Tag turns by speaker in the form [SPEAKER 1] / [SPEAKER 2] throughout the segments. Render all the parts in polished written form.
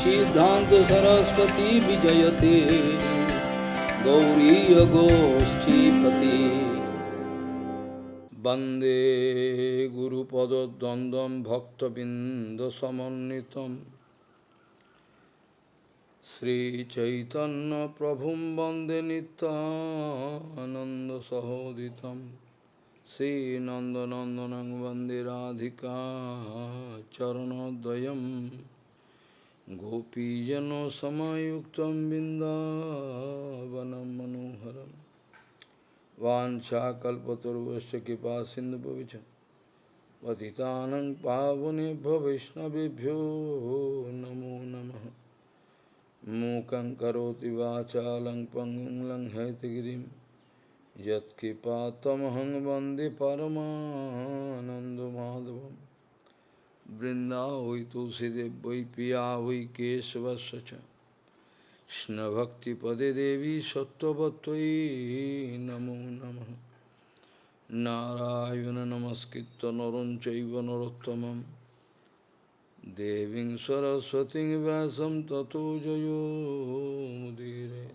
[SPEAKER 1] Siddhanta Sarasvati Vijayate Gauriya Goshtipati Bande Guru Pada Dandam Bhakta Binda Samanitam Sri Caitanya Prabhum Bande Nityananda Sahoditam Sri Nanda Nandanang Bande Radhika Charanodayam Gopijano Samayuktam Bindavanam Manoharam Vancha Kalpataruvasya Kipa Sindhu Bhavicha Patitanang Pavunebhyo Vaishnavebhyo Namo Namaha Mukhaṁ karoti vācālaṁ pangum laṁ haitagiriṁ Yat kipātamahang vande paramānanda madhavam Vrindāvai tulsidev vai piya vai kesavasya Shna bhakti pade devi sattvatvai namo namaha Narayana namaskritta naram chaiva narottamam Deving Saraswati Vyasam Tato Jayo Mudire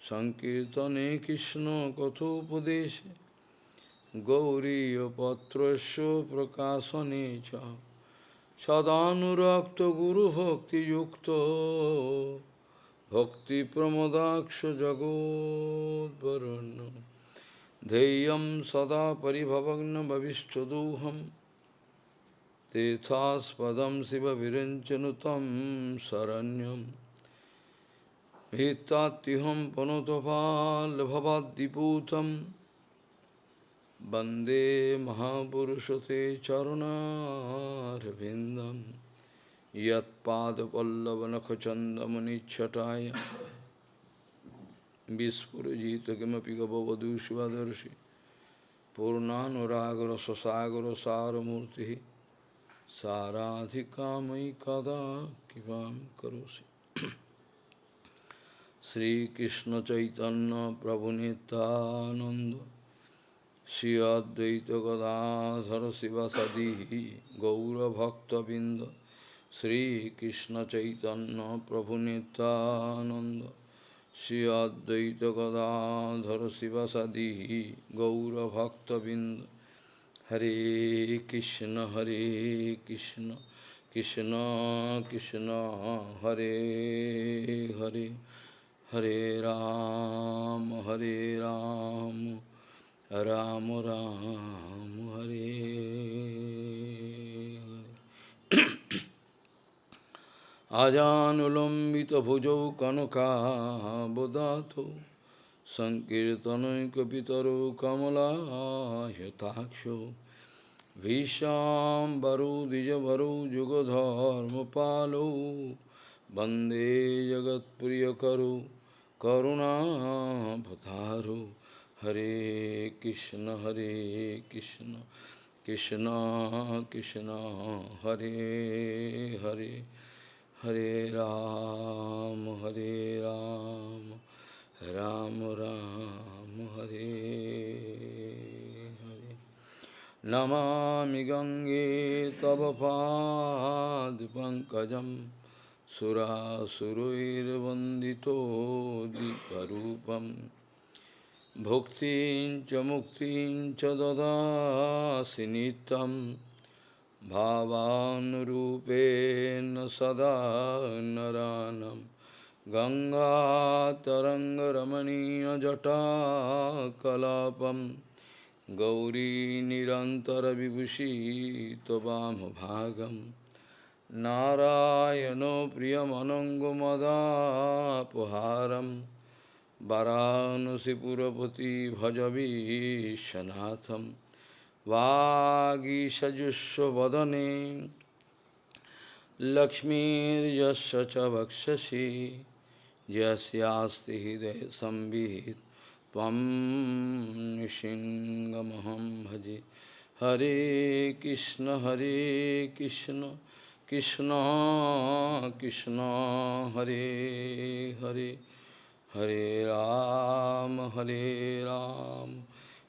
[SPEAKER 1] Sankirtane Krishna Kathopadeshe Gauriya Patrasya Prakasanecha Sadhanurakta Guru Bhakti Yukta Bhakti Pramodaksha Jagod Varana Deyam Sada Paribhavagna Bhavishchaduham Tethas padam siva virenchanutam saranyam Hitatiham panotopal bhavadiputam Bande Mahapurushate charunarvindam Yat pada pallavanakachandamani chataya Vispurajita kimapi gavavadu shivadarshi Purnanuragara sasagara saramurti Saradhikamai kada kivam karosi Sri Krishna Chaitanya Prabhu Nityananda Sri Advaita Gadadhara Sivasadi Gaura Bhakta Binda Sri Krishna Chaitanya Prabhu Nityananda Sri Advaita Gadadhara Sivasadi Gaura Bhakta Binda Hare Krishna Krishna Krishna Hare Hare Hare Ram Ram Ram Hare Hare Ajanulambita bhujau kanaka bodhato Sankirtanai kapitaro kamala yataksho Visham baru dijavaru jugadharma palo Bande jagat priyakaru karuna bhataro Hare Krishna Krishna Krishna Hare Hare Hare Ram Ram Ram Hare Hare Namami Gange Tava Pad Pankajam Sura Suruir Vandito Diparupam Bhuktin Cha Muktin Cha Dada Sinitam Bhavan Rupena Sada Naranam Ganga Taranga Ramaniya Jata Kalapam Gauri Nirantara Vibhushi Tobam Bhagam Narayano Priyamanangumada Puharam Varanasi Purapati Bhajavi Shanatham Vagi Sajusha Vadane Lakshmi Yasya Vakshasi Yasyasti Hide Sambhit Tvam Nishingamaham Bhaji Hare Krishna Krishna Krishna Hare Hare Hare Ram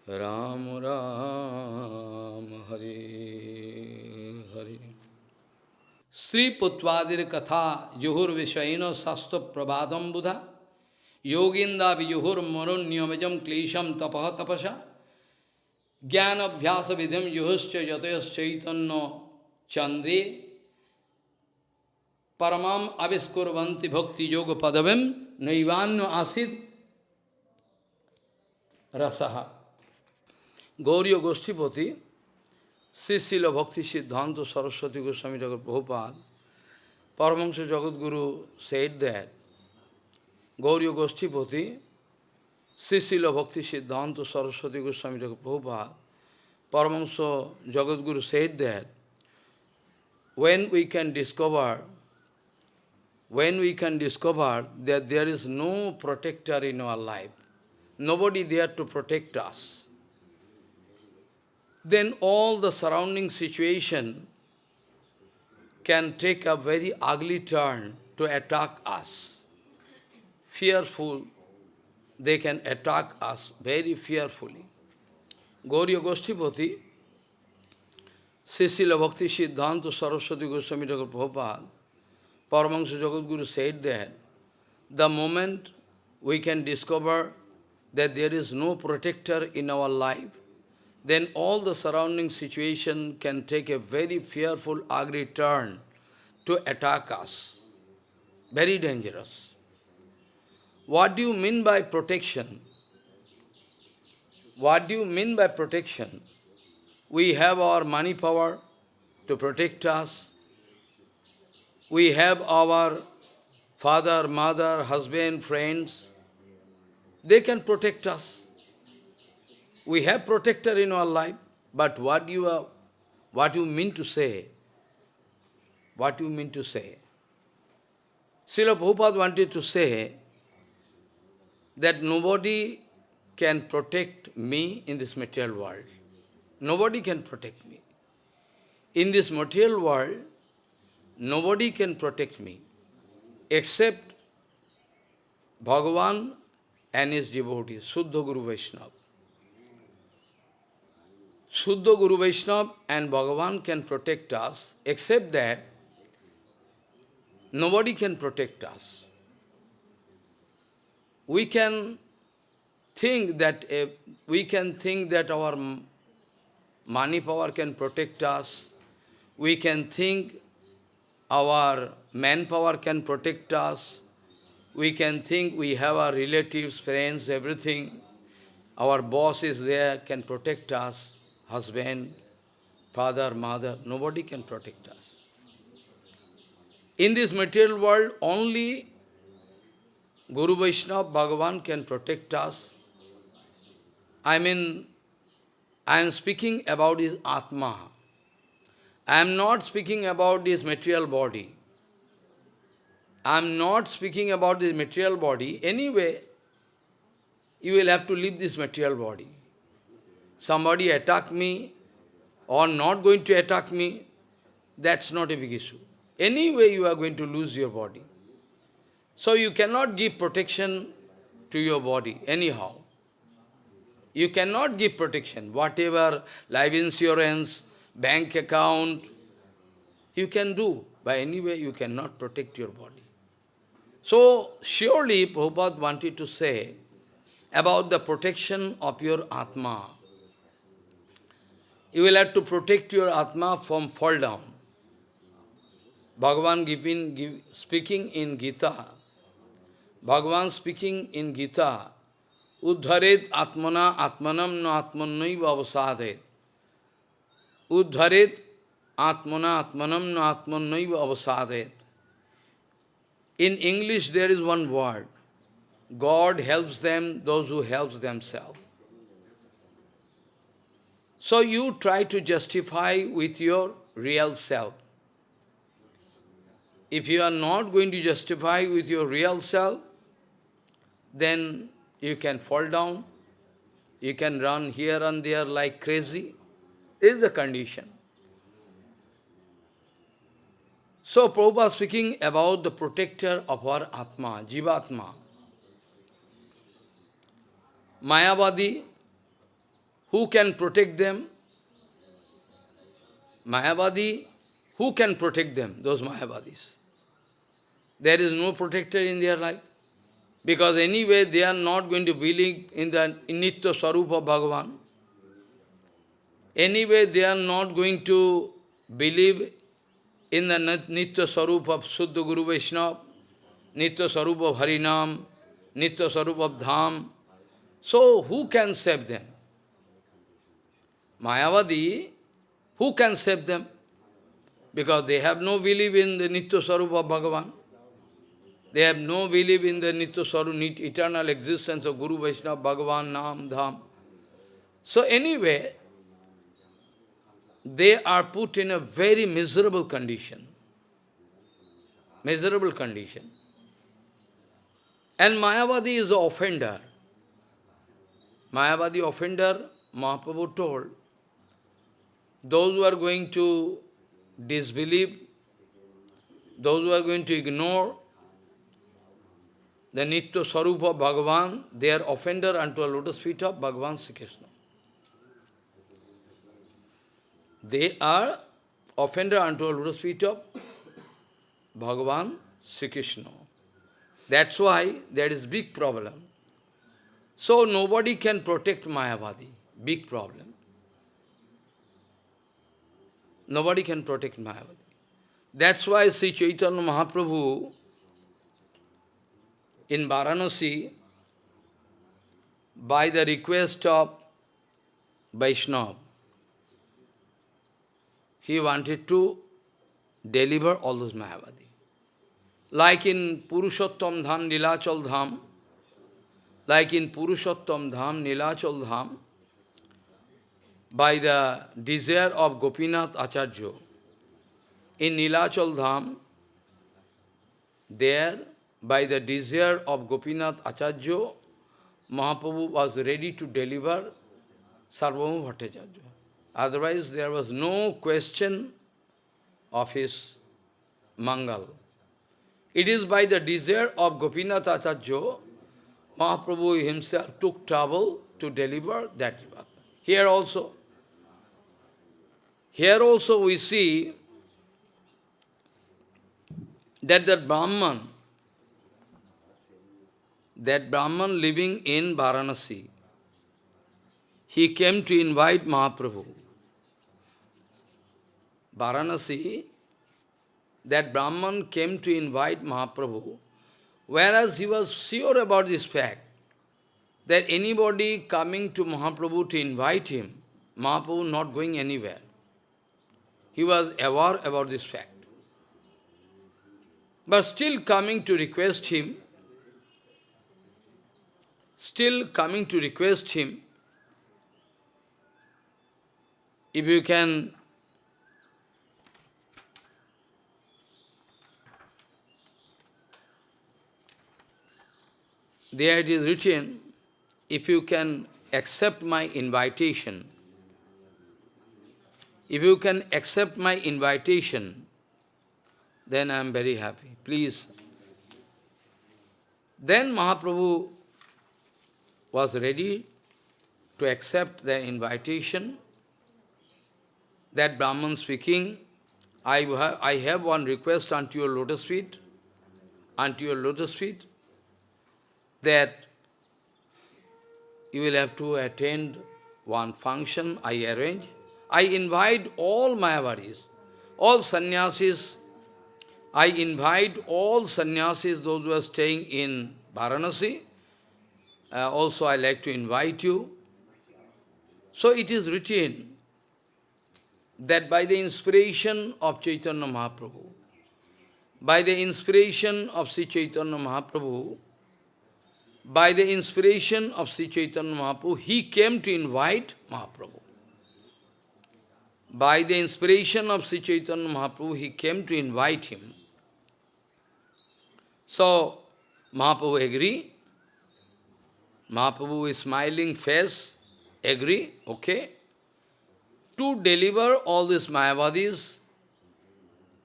[SPEAKER 1] Ram Ram Hare Hare Sri Putvadir Katha Juhur Vishwaino Sasto Prabhadam Buddha Yoginda Vijuhur Marunyamajam Klesham Tapaha Tapasha Jnana Bhyasa Vidham Juhuscha Jatayas Chaitanya Chandre Paramam Aviskurvanti Bhakti Yoga Padavim Naivanyo Asid Rasaha. Gauriya Goshtipati, Srila Bhakti Siddhanta Saraswati Goswami Thakur Prabhupada, Paramahansa Jagadguru said that Gauriya Goshtipati, Srila Bhakti Siddhanta Saraswati Goswami Thakur Prabhupada, Paramahansa Jagadguru said that when we can discover that there is no protector in our life, nobody there to protect us, then all the surrounding situation can take a very ugly turn to attack us. Fearful, they can attack us very fearfully. Gauriya Goshtipati, Srila Bhakti Siddhanta Saraswati Goswami Thakur Prabhupada, Paramahansa Jagadguru said that the moment we can discover that there is no protector in our life, then all the surrounding situation can take a very fearful, ugly turn to attack us. Very dangerous. What do you mean by protection? What do you mean by protection? We have our money power to protect us. We have our father, mother, husband, friends. They can protect us. We have protector in our life, but what you mean to say? What you mean to say? Srila Prabhupada wanted to say that nobody can protect me in this material world. Nobody can protect me. In this material world, nobody can protect me except Bhagavan and his devotees, Suddha Guru Vaishnava. Suddha Guru Vaishnava and Bhagavan can protect us, except that nobody can protect us. We can think that our money power can protect us. We can think our manpower can protect us. We can think we have our relatives, friends, everything. Our boss is there, can protect us. Husband, father, mother, nobody can protect us. In this material world, only Guru Vaishnava, Bhagavan can protect us. I am speaking about his Atma. I am not speaking about this material body. I am not speaking about this material body. Anyway, you will have to leave this material body. Somebody attack me or not going to attack me, that's not a big issue. Anyway, you are going to lose your body. So you cannot give protection to your body anyhow. You cannot give protection. Whatever life insurance, bank account, you can do. But anyway, you cannot protect your body. So surely Prabhupada wanted to say about the protection of your Atma. You will have to protect your Atma from fall down. Bhagavan speaking in Gita, uddharet atmana atmanam na atmannaiva avasadhet. Uddharet atmana atmanam na atmannaiva avasadhet. In English there is one word. God helps them, those who help themselves. So you try to justify with your real self. If you are not going to justify with your real self, then you can fall down, you can run here and there like crazy. This is the condition. So Prabhupada speaking about the protector of our Atma, Jivatma. Mayavadi, who can protect them? Mayavadi Who can protect them, those Mayavadis? There is no protector in their life. Because anyway, they are not going to believe in the Nitya Swarupa of Bhagavan. Anyway, they are not going to believe in the Nitya Swarupa of Suddha Guru Vaishnava, Nitya Swarupa of Harinam, Nitya Swarupa of Dham. So, who can save them? Mayavadi, who can save them? Because they have no belief in the Nitya Swarupa of Bhagavan. They have no belief in the Nitya Swarupa, eternal existence of Guru Vaishnava, Bhagavan, Nam, Dham. So anyway, they are put in a very miserable condition. Miserable condition. And Mayavadi is the offender. Mayavadi offender, Mahaprabhu told, those who are going to disbelieve, those who are going to ignore the Nitya Swarupa of Bhagavan, they are offender unto a lotus feet of Bhagavan Sri Krishna. They are offender unto a lotus feet of Bhagavan Sri Krishna. That's why there is big problem. So nobody can protect Mayavadi. Big problem. Nobody can protect Mayavadi. That's why Sri Caitanya Mahaprabhu in Varanasi, by the request of Vaishnava, he wanted to deliver all those Mayavadi. Like in Purushottam Dham, Nilachal Dham, like in Purushottam Dham, Nilachal Dham, by the desire of Gopinath Acharya, in Nilachal Dham, there, by the desire of Gopinath Acharya, Mahaprabhu was ready to deliver Sarvabhauma Bhattacharya. Otherwise, there was no question of his Mangal. It is by the desire of Gopinath Acharya, Mahaprabhu himself took trouble to deliver that. Here also we see that Brahman living in Varanasi, he came to invite Mahaprabhu. Varanasi, that Brahman came to invite Mahaprabhu, whereas he was sure about this fact, that anybody coming to Mahaprabhu to invite him, Mahaprabhu not going anywhere. He was aware about this fact. But still coming to request him, if you can there it is written, if you can accept my invitation, then I am very happy. Please. Then Mahaprabhu was ready to accept the invitation. That Brahman speaking, I have one request unto your lotus feet, that you will have to attend one function I arrange. I invite all Mayavadis, all sannyasis. I invite all sannyasis, those who are staying in Varanasi. Also I like to invite you. So it is written that by the inspiration of Chaitanya Mahaprabhu, by the inspiration of Sri Chaitanya Mahaprabhu, he came to invite Mahaprabhu. By the inspiration of Sri Chaitanya Mahaprabhu, he came to invite him. So, Mahaprabhu agree. Mahaprabhu with smiling face, agree, okay. To deliver all these Mayavadis,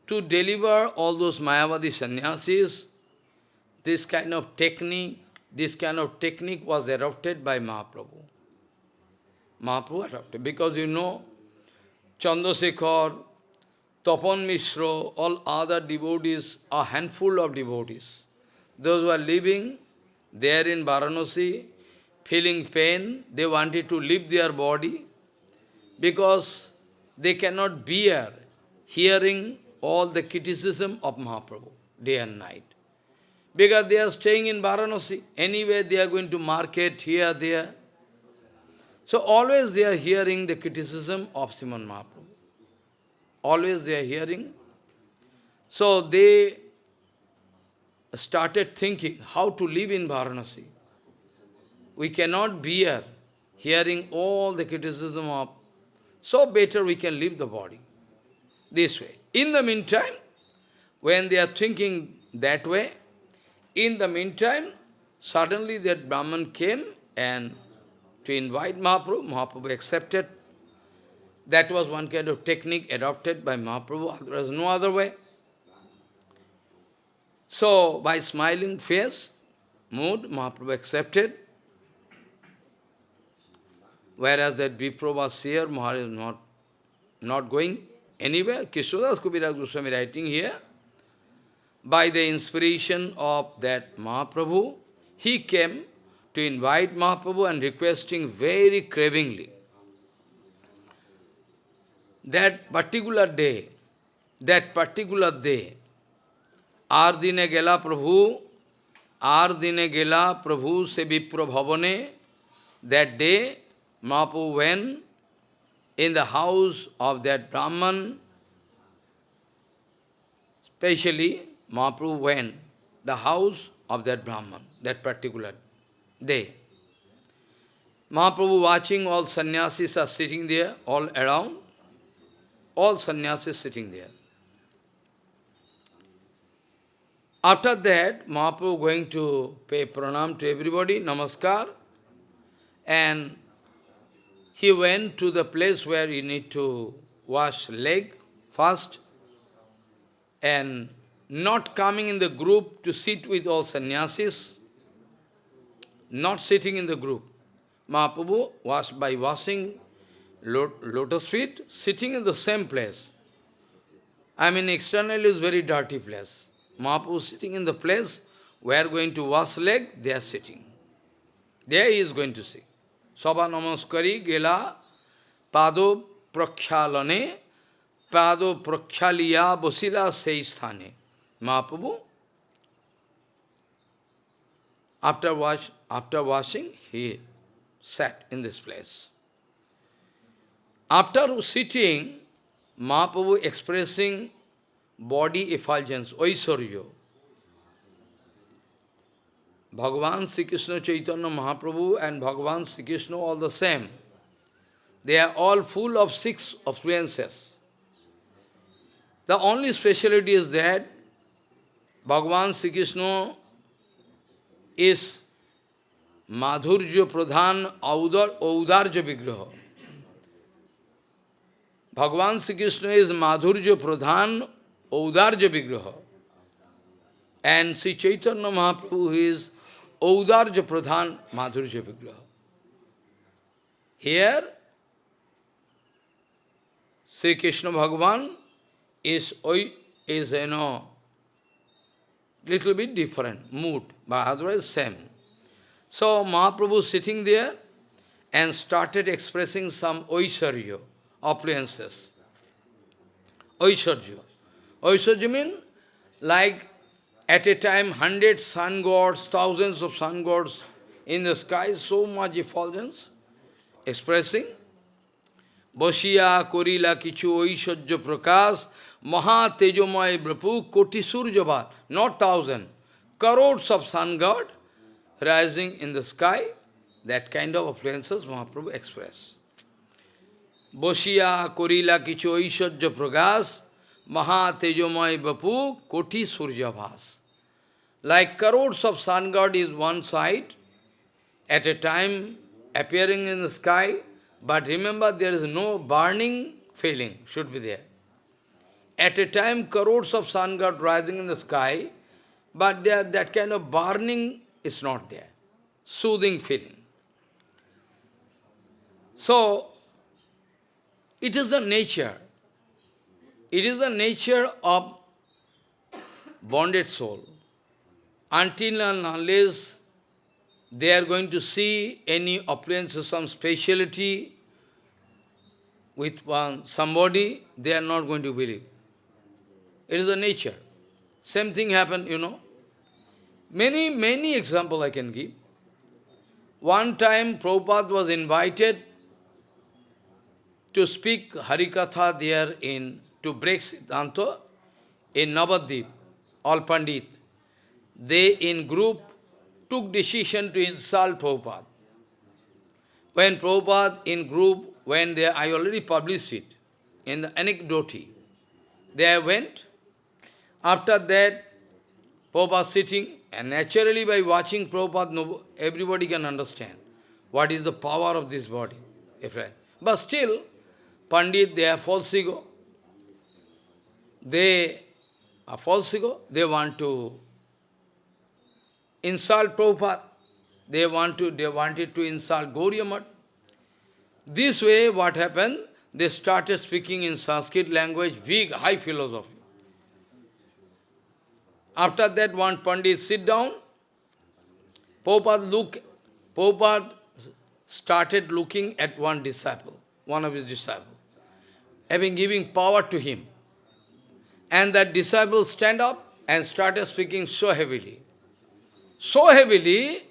[SPEAKER 1] to deliver all those Mayavadi sannyasis, this kind of technique was adopted by Mahaprabhu. Mahaprabhu adopted, because you know, Chandrasekhar Tapan Mishra, all other devotees, a handful of devotees. Those who are living there in Varanasi, feeling pain, they wanted to leave their body because they cannot bear hearing all the criticism of Mahaprabhu day and night. Because they are staying in Varanasi. Anyway, they are going to market here, there. So always they are hearing the criticism of Sriman Mahaprabhu. Always they are hearing. So they started thinking how to live in Varanasi. We cannot bear hearing all the criticism of, so better we can leave the body. This way. In the meantime, when they are thinking that way, in the meantime, suddenly that Brahman came and to invite Mahaprabhu. Mahaprabhu accepted. That was one kind of technique adopted by Mahaprabhu. There was no other way. So, by smiling face, mood, Mahaprabhu accepted. Whereas that Vipra was here, Maharaj is not going anywhere. Krishnadas Kaviraj Goswami writing here, by the inspiration of that Mahaprabhu, he came to invite Mahaprabhu and requesting very cravingly. That particular day, Ar dine gela Prabhu se Vipra bhavane, that day Mahaprabhu went in the house of that Brahman, especially Mahaprabhu went the house of that Brahman, that particular day. Mahaprabhu watching, all sannyasis are sitting there, all around, all sannyasis sitting there. After that, Mahaprabhu going to pay pranam to everybody, namaskar, and he went to the place where you need to wash leg first, and not coming in the group to sit with all sannyasis, not sitting in the group. Mahaprabhu was by washing lotus feet, sitting in the same place. I mean, externally is very dirty place. Mahaprabhu sitting in the place where going to wash leg, they are sitting. There he is going to sit. Sabha namaskari gela pado prakhyalane pado prakhyaliya bosila sei sthane. Mahaprabhu, after washing, he sat in this place. After sitting, Mahaprabhu expressing body effulgence, Oisaryo. Bhagavan Sri Krishna Chaitanya Mahaprabhu and Bhagavan Sri Krishna all the same. They are all full of 6 affluences. The only speciality is that Bhagavan Sri Krishna is Madhurya Pradhan Audarja Vigraha. Bhagavan Sri Krishna is Madhurya Pradhan Audarja Vigraha. And Sri Chaitanya Mahaprabhu is Audarja Pradhan Madhurya Vigraha. Here, Sri Krishna Bhagavan is little bit different mood, but otherwise same. So Mahaprabhu sitting there and started expressing some Oisarya, opulences. Oisarya. Oisarya means like at a time 100 sun gods, thousands of sun gods in the sky, so much effulgence, expressing Boshiya korila kichu oisarya prakas maha tejomay brapu koti surjabha, not 1,000, crores of sun god rising in the sky, that kind of affluences Mahaprabhu expressed. Boshiya korila kichu oisarya prakas maha tejomay brapu koti surjabhas. Like crores of sun god is one side, at a time appearing in the sky, but remember there is no burning feeling, should be there. At a time crores of sun god rising in the sky, but there, that kind of burning is not there. Soothing feeling. So, it is the nature. It is the nature of bonded soul. Until and unless they are going to see any opulence or some speciality with somebody, they are not going to believe. It is the nature. Same thing happened, Many examples I can give. One time Prabhupada was invited to speak Harikatha there to break Siddhanta in Navadvip, all Pandit. They in group took decision to insult Prabhupada. When Prabhupada in group, I already published it in the anecdote. They went. After that, Prabhupada sitting, and naturally by watching Prabhupada, everybody can understand what is the power of this body. But still, Pandit, they are false ego. They are false ego. They want to insult Prabhupada. They wanted to insult Gauriya Math. This way, what happened? They started speaking in Sanskrit language, big, high philosophy. After that, one Pandit sit down. Prabhupada started looking at one disciple, one of his disciples, giving power to him. And that disciple stand up and started speaking so heavily. So heavily,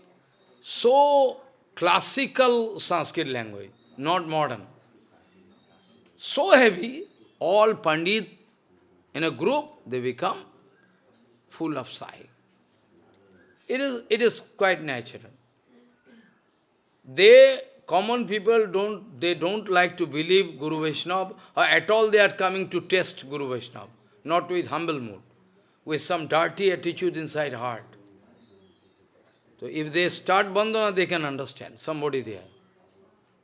[SPEAKER 1] so classical Sanskrit language, not modern. So heavy, all Pandit in a group, they become full of sigh. It is quite natural. Common people don't like to believe Guru Vaishnava, or at all they are coming to test Guru Vaishnava, not with humble mood, with some dirty attitude inside heart. So if they start bandhana, they can understand somebody there,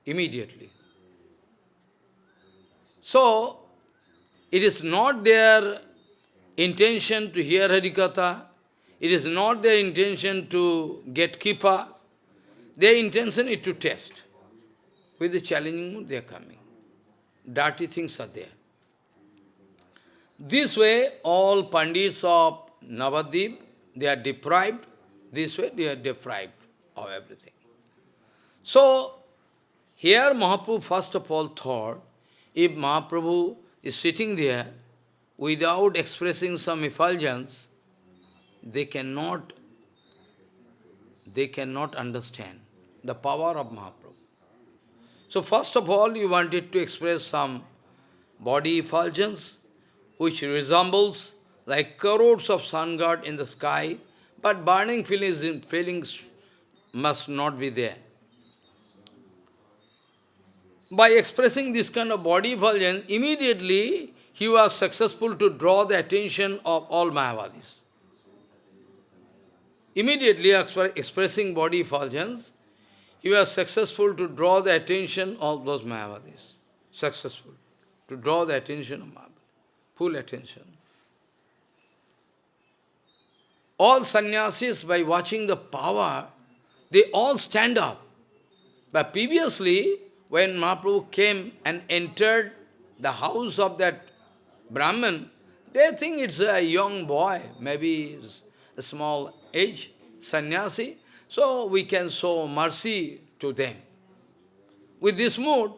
[SPEAKER 1] immediately. So, it is not their intention to hear Harikatha, it is not their intention to get kippa, their intention is to test. With the challenging mood they are coming. Dirty things are there. This way, all Pandits of Navadvip, they are deprived. This way, they are deprived of everything. So, here Mahaprabhu first of all thought, if Mahaprabhu is sitting there without expressing some effulgence, they cannot understand the power of Mahaprabhu. So first of all, you wanted to express some body effulgence, which resembles like crores of sun god in the sky, but burning feelings must not be there. By expressing this kind of body effulgence, immediately he was successful to draw the attention of all Mayavadis. Immediately expressing body effulgence, he was successful to draw the attention of those Mayavadis. Successful to draw the attention of Mayavadis. Full attention. All sannyasis, by watching the power, they all stand up. But previously, when Mahaprabhu came and entered the house of that Brahman, they think it's a young boy, maybe a small age, sannyasi, so we can show mercy to them. With this mood,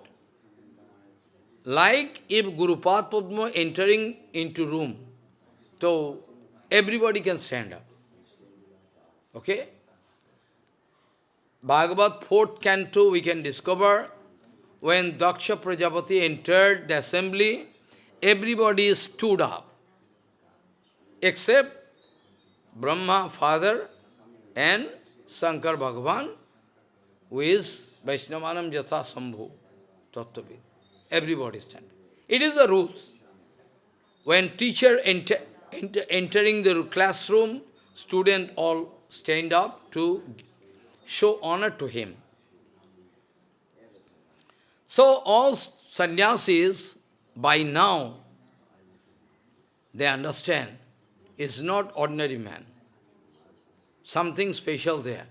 [SPEAKER 1] like if Gurupad Padma entering into room, so everybody can stand up. Okay? Bhagavat 4th canto we can discover, when Daksha Prajapati entered the assembly, everybody stood up, except Brahma, father, and Shankar Bhagavan, who is Vaishnavanam Jatha Sambhu, Tattvavid. Everybody stand. It is the rules. When teacher entering the classroom, student all stand up to show honor to him. So all sannyasis, by now, they understand, is not ordinary man. Something special there.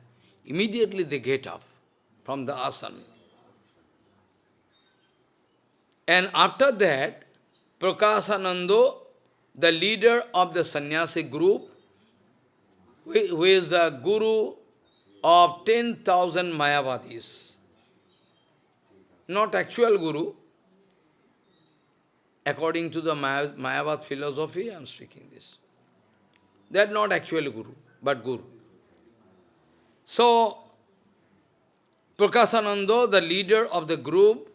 [SPEAKER 1] Immediately they get up from the asana. And after that, Prakashananda, the leader of the sannyasi group, who is the guru of 10,000 Mayavadis. Not actual guru. According to the Mayavad philosophy, I am speaking this. They are not actual guru, but guru. So, Prakashananda, the leader of the group,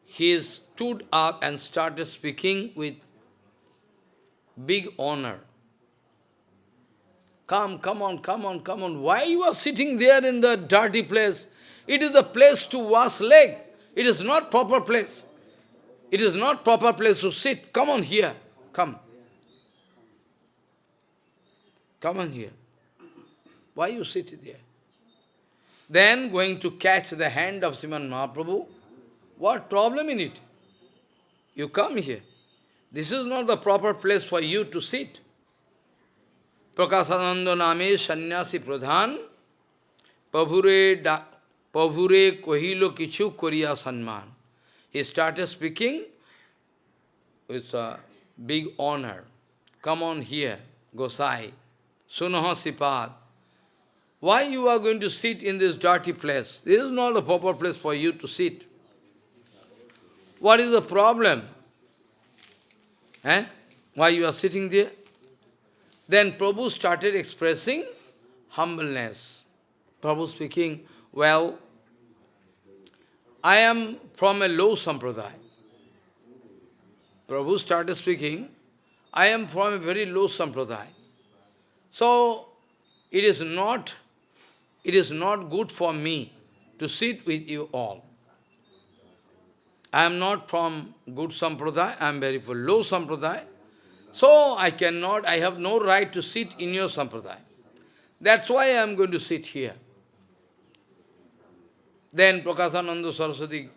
[SPEAKER 1] he stood up and started speaking with big honor. Come on. Why you are sitting there in the dirty place? It is the place to wash leg. It is not proper place. It is not proper place to sit. Come on here. Come. Come on here. Why you sit there? Then going to catch the hand of Sriman Mahaprabhu. What problem in it? You come here. This is not the proper place for you to sit. Prakashananda name sannyasi pradhan, pavure kohilo kichu koriya sanman. He started speaking with a big honor. Come on here, Gosai, Sunaha Sipad. Why you are going to sit in this dirty place? This is not the proper place for you to sit. What is the problem? Why you are sitting there? Then Prabhu started expressing humbleness. Prabhu speaking, well, I am from a low sampradaya. Prabhu started speaking, I am from a very low sampradaya. So, it is not good for me to sit with you all. I am not from good sampradaya, I am very low sampradaya. So, I have no right to sit in your sampradaya. That's why I am going to sit here. Then Prakashananda Sarasvati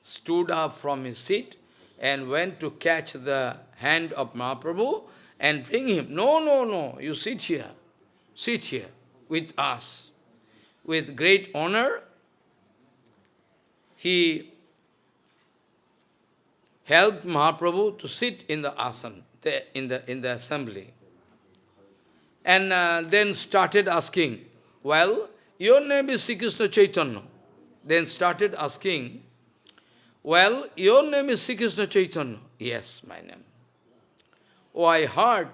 [SPEAKER 1] stood up from his seat and went to catch the hand of Mahaprabhu and bring him. No, you sit here with us. With great honor, he helped Mahaprabhu to sit in the asana, in the assembly. And then started asking, well, your name is Sri Krishna Chaitanya. Then started asking, well, your name is Sri Krishna Chaitanya. Yes, my name. Oh, I heard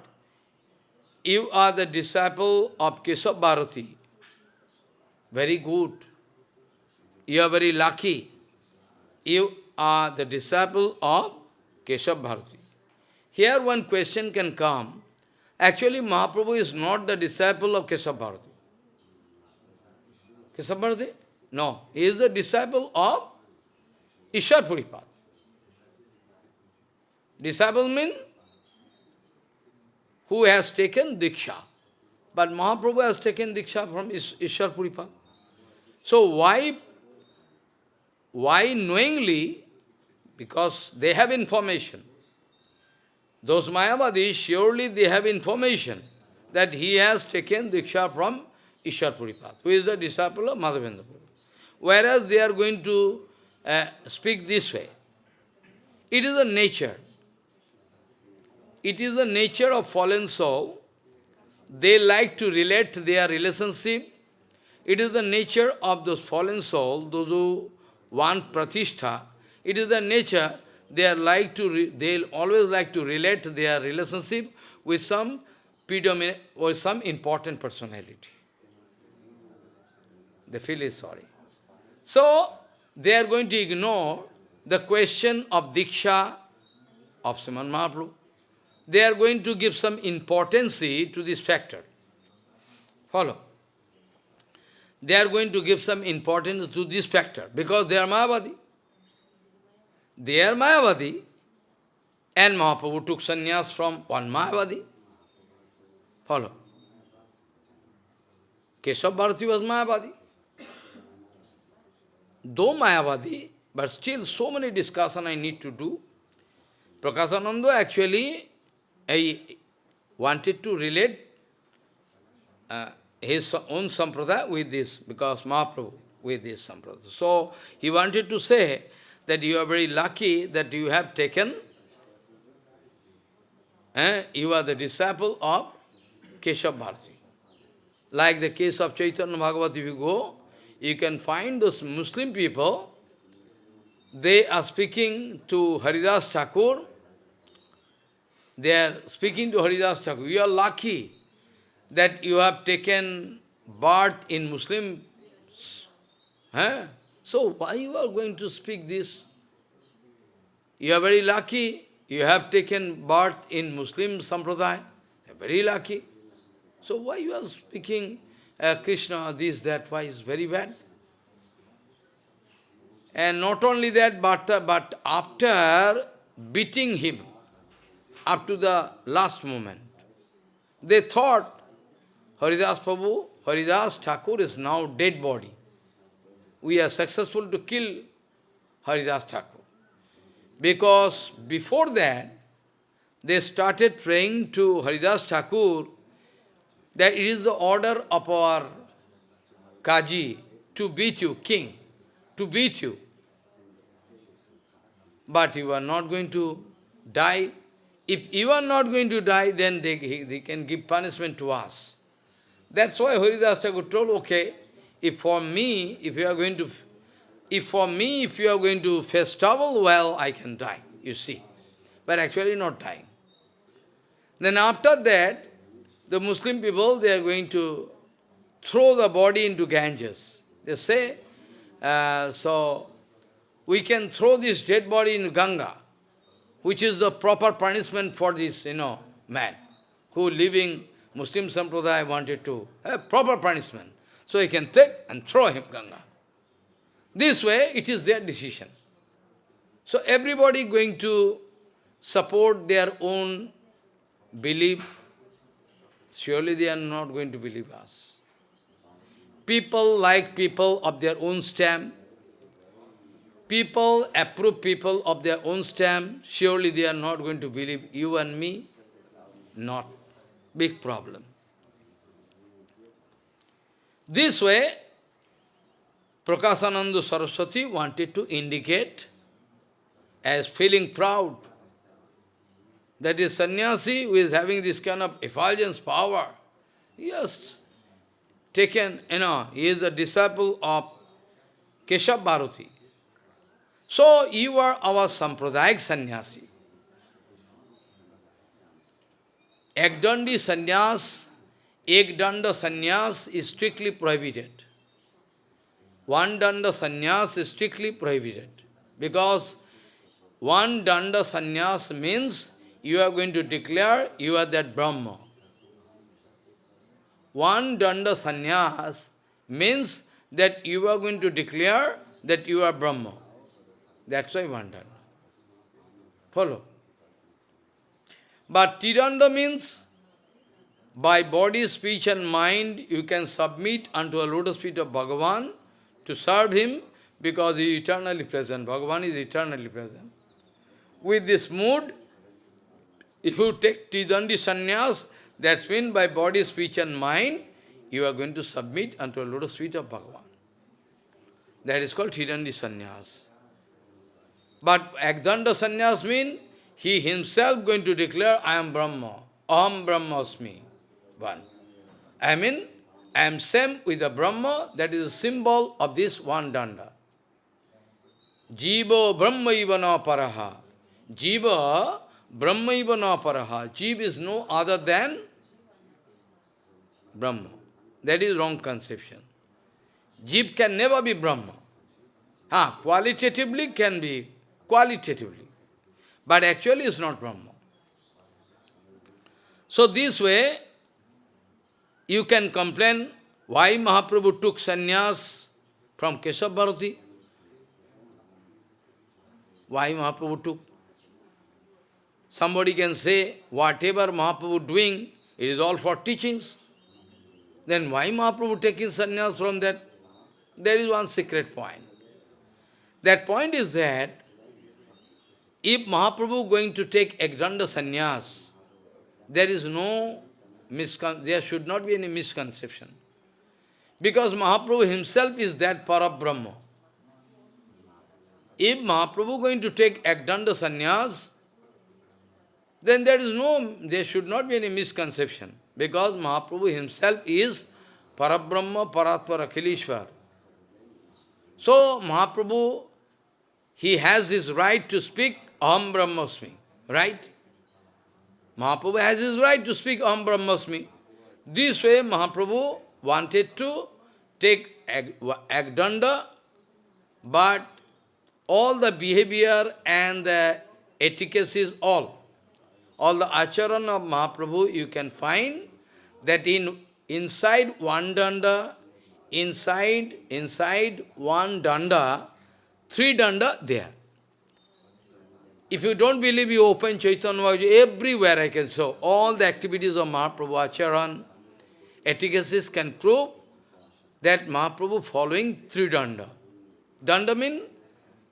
[SPEAKER 1] you are the disciple of Keshav Bharati. Very good. You are very lucky. You are the disciple of Keshav Bharati. Here one question can come. Actually, Mahaprabhu is not the disciple of Keshav Bharati. Keshav Bharati? No, he is the disciple of Ishwar Puripad. Disciple means who has taken Diksha. But Mahaprabhu has taken Diksha from Ishwar Puripad. So why knowingly? Because they have information. Those Mayavadis, surely they have information that he has taken Diksha from Ishwar Puripad, who is a disciple of Madhavendra Prabhu. Whereas they are going to speak this way. It is the nature. It is the nature of fallen soul. They like to relate their relationship. It is the nature of those fallen souls, those who want pratishtha. It is the nature, they'll always like to relate their relationship with some predominant or some important personality. They feel sorry. So, they are going to ignore the question of Diksha of Sriman Mahaprabhu. They are going to give some importance to this factor. Follow. They are going to give some importance to this factor because they are Mayavadi. They are Mayavadi and Mahaprabhu took sannyas from one Mayavadi. Follow. Keshav Bharati was Mayavadi. Though Mayavadi, but still so many discussion I need to do. Prakashananda actually wanted to relate his own sampradaya with this, because Mahaprabhu with this sampradaya. So he wanted to say that you are very lucky that you have taken You are the disciple of Keshav Bharati. Like the case of Chaitanya Bhagavat, if you go, you can find those Muslim people, they are speaking to Haridas Thakur. They are speaking to Haridas Thakur. You are lucky that you have taken birth in Muslim. So why you are going to speak this? You are very lucky. You have taken birth in Muslim Sampradaya. You are very lucky. So why you are speaking Krishna, this, that, why is very bad? And not only that, but after beating him, up to the last moment, they thought Haridas Prabhu, Haridas Thakur is now dead body. We are successful to kill Haridas Thakur. Because before that, they started praying to Haridas Thakur that it is the order of our Kaji to beat you, king, to beat you. But you are not going to die. If you are not going to die, then they can give punishment to us. That's why Haridas Thakur told, okay, if you are going to face trouble, well, I can die, you see. But actually not dying. Then after that, the Muslim people, they are going to throw the body into Ganges. They say, so we can throw this dead body in Ganga, which is the proper punishment for this, man who living Muslim Sampradaya wanted to have proper punishment. So he can take and throw him Ganga. This way, it is their decision. So everybody going to support their own belief. Surely they are not going to believe us. People like people of their own stamp. People approve people of their own stamp. Surely they are not going to believe you and me. Not. Big problem. This way, Prakashananda Sarasvati wanted to indicate as feeling proud that is sannyasi who is having this kind of effulgence power. He has taken, he is a disciple of Keshav Bharati. So you are our Sampradayak sannyasi. Ekdandi sannyas is strictly prohibited. One danda sannyas is strictly prohibited. Because one danda sannyas means you are going to declare you are that Brahma. One danda sannyas means that you are going to declare that you are Brahma. That's why one danda. Follow. But Tiranda means by body, speech and mind you can submit unto a lotus feet of Bhagavan to serve him because he is eternally present. Bhagavan is eternally present. With this mood, if you take Tidandi sannyas, that's mean by body, speech and mind, you are going to submit unto a lotus feet of Bhagavan. That is called Tidandi sannyas. But Ekdanda sannyas mean he himself going to declare, I am Brahma. Aham Brahmasmi. One. I am same with the Brahma, that is a symbol of this one danda. Jiva Brahma ivana paraha. Jiva Brahma ivana paraha. Jiva is no other than Brahma. That is wrong conception. Jiva can never be Brahma. Qualitatively can be, qualitatively. But actually is not Brahma. So this way, you can complain why Mahaprabhu took sannyas from Keshav Bharati. Why Mahaprabhu took? Somebody can say, whatever Mahaprabhu doing, it is all for teachings. Then why Mahaprabhu taking sannyas from that? There is one secret point. That point is that, if Mahaprabhu going to take Ekdanda sannyas, there should not be any misconception. Because Mahaprabhu himself is that Parabrahma. If Mahaprabhu going to take Ekdanda sannyas, then there should not be any misconception. Because Mahaprabhu himself is Parabrahma, Paratmara, Akhileshwar. So Mahaprabhu, he has his right to speak Aham Brahmasmi, right? Mahaprabhu has his right to speak Aham Brahmasmi. This way Mahaprabhu wanted to take Agdanda, but all the behavior and the etiquettes, all the acharan of Mahaprabhu, you can find that inside one danda, inside one danda, three danda there. If you don't believe, you open Chaitanya Bhagavat, everywhere I can show. All the activities of Mahaprabhu, acharan, etiquettes can prove that Mahaprabhu following three danda.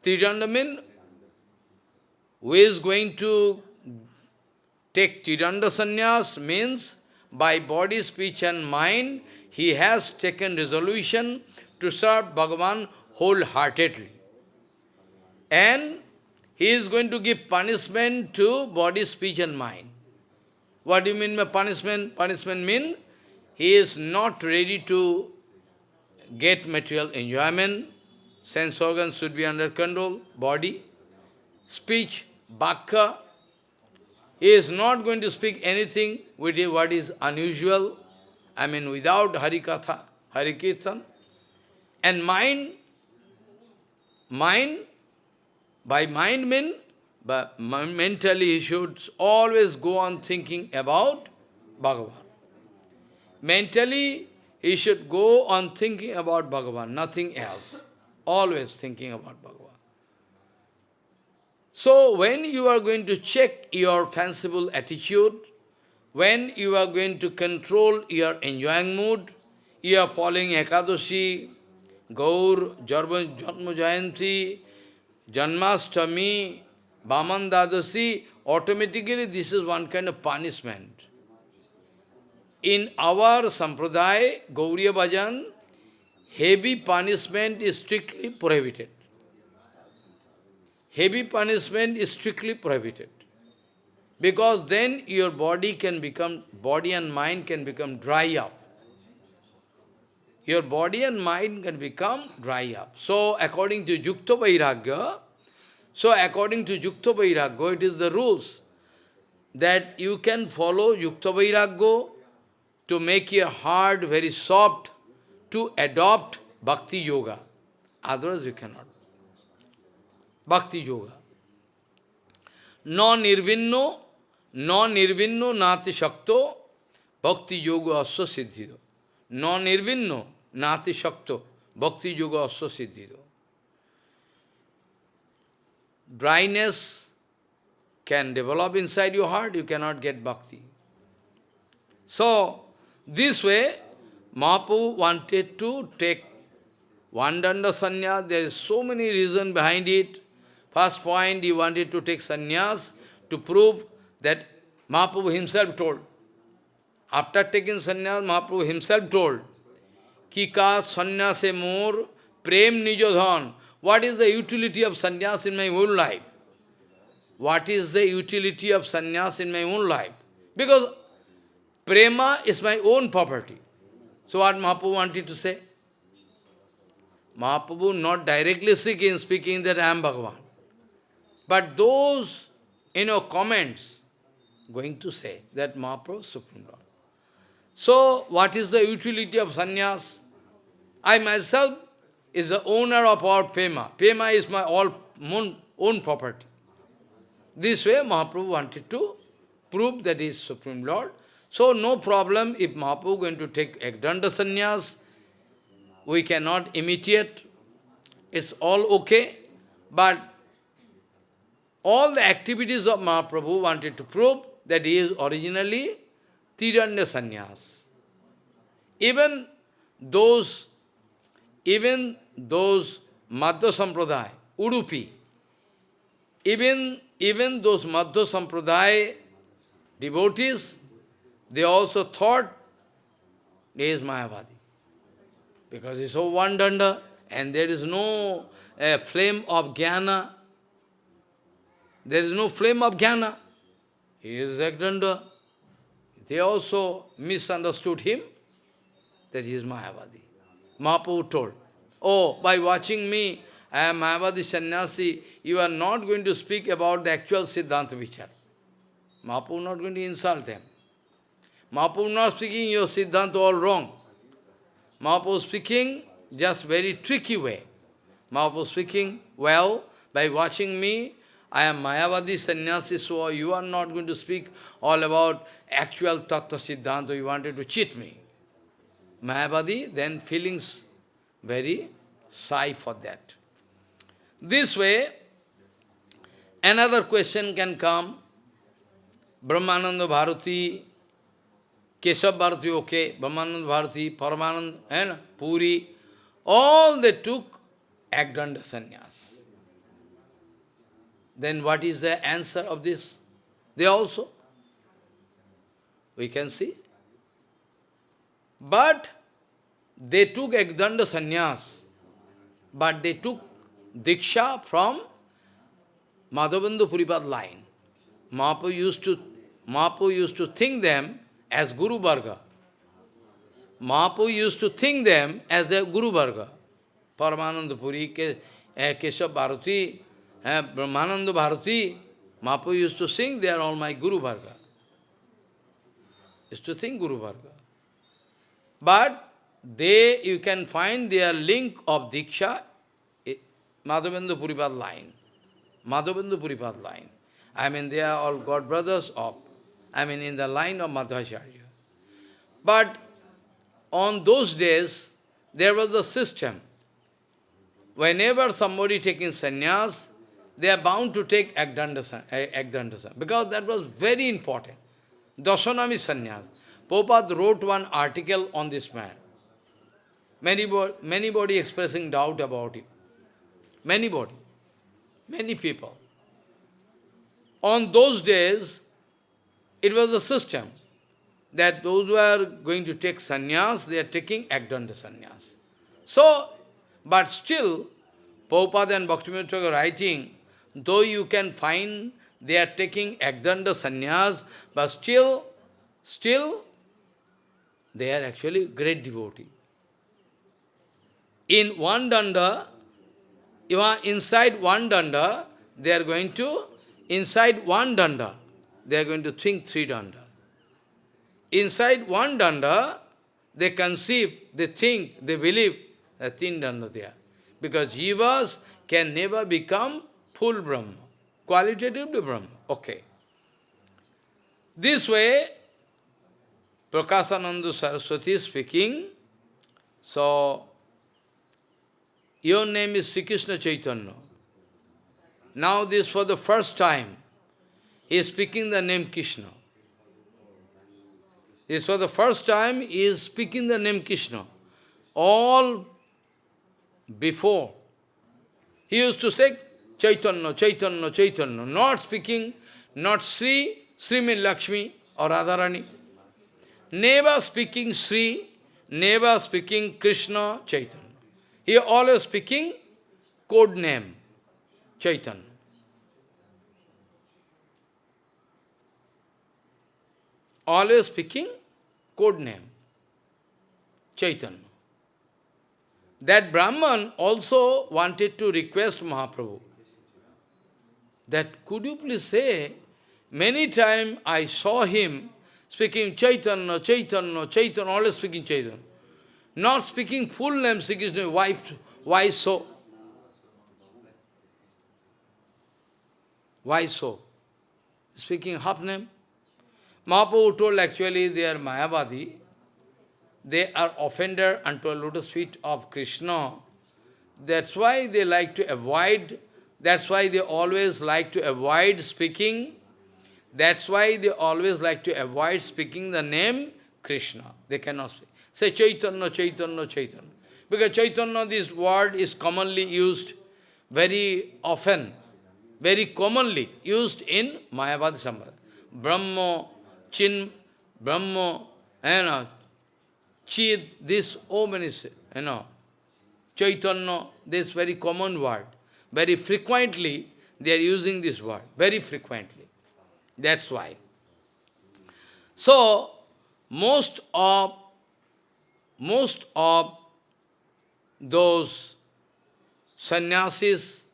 [SPEAKER 1] Three danda mean, who is going to take Tridanda sannyas means by body, speech and mind, he has taken resolution to serve Bhagavan wholeheartedly. And he is going to give punishment to body, speech and mind. What do you mean by punishment? Punishment means he is not ready to get material enjoyment. Sense organs should be under control. Body, speech, bhakya. He is not going to speak anything with what is unusual, without HariKatha, Harikirtan. And mind, by mind mean, but mentally he should always go on thinking about Bhagavan. Mentally he should go on thinking about Bhagavan, nothing else. Always thinking about Bhagavan. So when you are going to check your fanciful attitude, when you are going to control your enjoying mood, you are following Ekadashi, Gaur, Janma Jayanti, Janmashtami, Vaman Dadasi, automatically this is one kind of punishment. In our Sampradaya, Gauriya Bhajan, heavy punishment is strictly prohibited. Heavy punishment is strictly prohibited. Because then your body and mind can become dry up. Your body and mind can become dry up. So according to Yukta Vairagya, it is the rules that you can follow Yukta Vairagya to make your heart very soft, to adopt Bhakti Yoga. Otherwise you cannot. Bhakti Yoga. No nirvinno nati shakto, Bhakti Yoga asya siddhido. No nirvinno nati shakto, Bhakti Yoga asya siddhido. Dryness can develop inside your heart, you cannot get bhakti. So, this way, Mahaprabhu wanted to take one danda sannyas. There is so many reasons behind it. First point, he wanted to take sannyas to prove that Mahaprabhu himself told. After taking sannyas, Mahaprabhu himself told, Kika sannyase more prem nijodhan. What is the utility of sannyas in my own life? What is the utility of sannyas in my own life? Because prema is my own property. So what Mahaprabhu wanted to say? Mahaprabhu not directly speaking that I am Bhagavan. But those, comments, going to say that Mahaprabhu is Supreme Lord. So, what is the utility of sannyas? I myself is the owner of our Pema. Pema is my own property. This way Mahaprabhu wanted to prove that he is Supreme Lord. So, no problem if Mahaprabhu is going to take Ekdanda sannyas. We cannot imitate. It's all okay. But all the activities of Mahaprabhu wanted to prove that he is originally Tiranya sannyas. Even those Madhya Sampradaya, Udupi, even those Madhya Sampradaya devotees, they also thought he is Mayavadi. Because he saw one danda and there is no flame of jnana. There is no flame of jnana. He is Ekdanda. They also misunderstood him, that he is Mayavadi. Mahaprabhu told, oh, by watching me, I am Mayavadi sannyasi, you are not going to speak about the actual Siddhanta Vichar. Mahaprabhu not going to insult them. Mahaprabhu not speaking your Siddhanta all wrong. Mahaprabhu speaking just very tricky way. Mahaprabhu speaking, well, by watching me, I am Mayavadi sannyasi, so you are not going to speak all about actual Tattva Siddhanta, you wanted to cheat me. Mayavadi then feelings very shy for that. This way, another question can come. Brahmananda Bharati, Keshav Bharati, okay, Brahmananda Bharati, Paramananda, and Puri, all they took Ekdanda sannyas. Then what is the answer of this? They also. We can see. But they took Ekdanda sannyas, but they took Diksha from Madhavendra Puripad line. Mahaprabhu used to think them as Guru Varga. Mahaprabhu used to think them as their Guru Varga. Paramananda Puri, Keshav Bharati, Brahmananda Bharati, Mahaprabhu used to think they are all my Guru Varga. Used to think Guru Varga. But you can find their link of Diksha, Madhavendra Puripad line. Madhavendra Puripad line. I mean, they are all God brothers of, in the line of Madhvacharya. But on those days, there was a system. Whenever somebody taking sannyas, they are bound to take Ekdanda sannyas, because that was very important. Dasanami sannyas. Prabhupada wrote one article on this man. Many expressing doubt about it. Many people. On those days, it was a system that those who are going to take sannyas, they are taking Ekdanda sannyas. So, but still, Prabhupada and Bhaktivinoda Thakur writing, though you can find they are taking Ekdanda sannyas, but still, they are actually great devotee. In one danda, inside one danda, they are going to think three danda. Inside one danda, they conceive, they think, they believe that three danda there. Because jivas can never become full Brahma, qualitatively Brahma. Okay. This way, Prakashananda Sarasvati is speaking. So, your name is Sri Krishna Chaitanya. Now this for the first time, he is speaking the name Krishna. This for the first time, he is speaking the name Krishna. All before, he used to say Chaitanya, Chaitanya, Chaitanya, not speaking, not Sri, Sri means Lakshmi or Radharani. Never speaking Sri, never speaking Krishna, Chaitanya. He always speaking code name, Chaitanya. Always speaking code name, Chaitanya. That Brahman also wanted to request Mahaprabhu that could you please say, many times I saw him speaking Chaitanya, Chaitanya, Chaitanya, always speaking Chaitanya. Not speaking full name, Sri Krishna, why so? Why so? Speaking half name. Mahaprabhu told actually they are Mayavadi. They are offender unto a lotus feet of Krishna. That's why they like to avoid, that's why they always like to avoid speaking. That's why they always like to avoid speaking the name Krishna. They cannot speak. Say Chaitanya, Chaitanya, Chaitanya. Because Chaitanya, this word is commonly used very often, very commonly used in Mayavadi Sambhada. Brahma, Chin, Brahma, Chid, this, oh many, Chaitanya, this very common word. Very frequently, they are using this word, very frequently. That's why. So, most of those sannyasis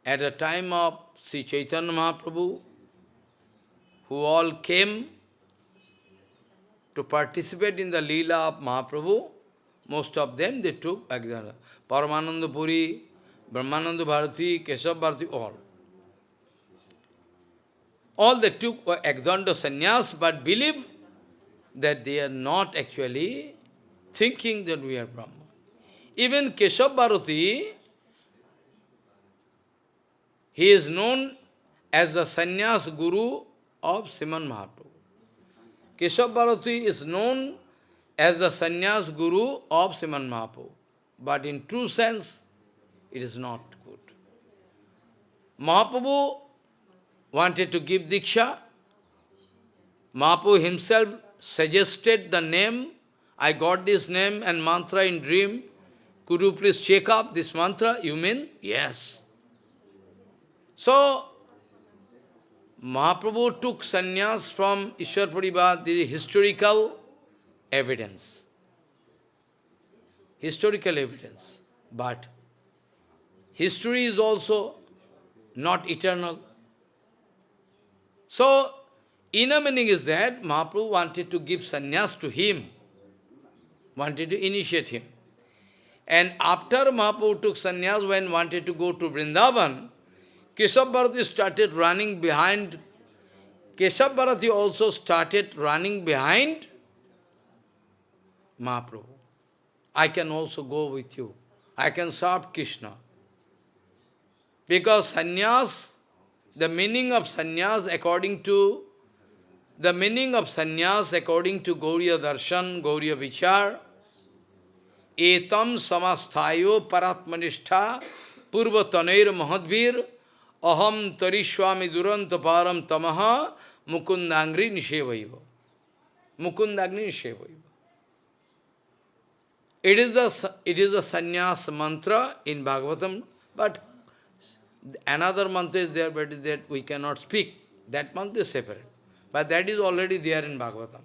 [SPEAKER 1] at the time of Sri Caitanya Mahaprabhu, who all came to participate in the lila of Mahaprabhu, most of them they took example. Paramananda Puri, Brahmananda Bharati, Keshav Bharati, all. All they took were exondo sannyas, but believe that they are not actually thinking that we are Brahma. Even Keshav Bharati, he is known as the sannyas guru of Sriman Mahaprabhu. Keshav Bharati is known as the sannyas guru of Sriman Mahaprabhu. But in true sense, it is not good. Mahaprabhu wanted to give Diksha. Mahaprabhu himself suggested the name. I got this name and mantra in dream. Could you please check up this mantra? You mean? Yes. So, Mahaprabhu took sannyas from Ishwar Parivar, the historical evidence. Historical evidence. But history is also not eternal. So, inner meaning is that Mahaprabhu wanted to give sannyas to him, wanted to initiate him. And after Mahaprabhu took sannyas, when wanted to go to Vrindavan, Keshav Bharati started running behind. Keshav Bharati also started running behind Mahaprabhu. I can also go with you. I can serve Krishna. Because sannyas, the meaning of sannyas according to Gauriya Darshan, Gauriya Vichar, etam samasthayo paratmanistha purvatanair mahadvir aham tarishwami duranta param tamaha mukundangri nishevaiva. Mukundangri nishevaiva. It is a sannyas mantra in Bhagavatam, but another mantra is there, but that we cannot speak. That mantra is separate. But that is already there in Bhagavatam.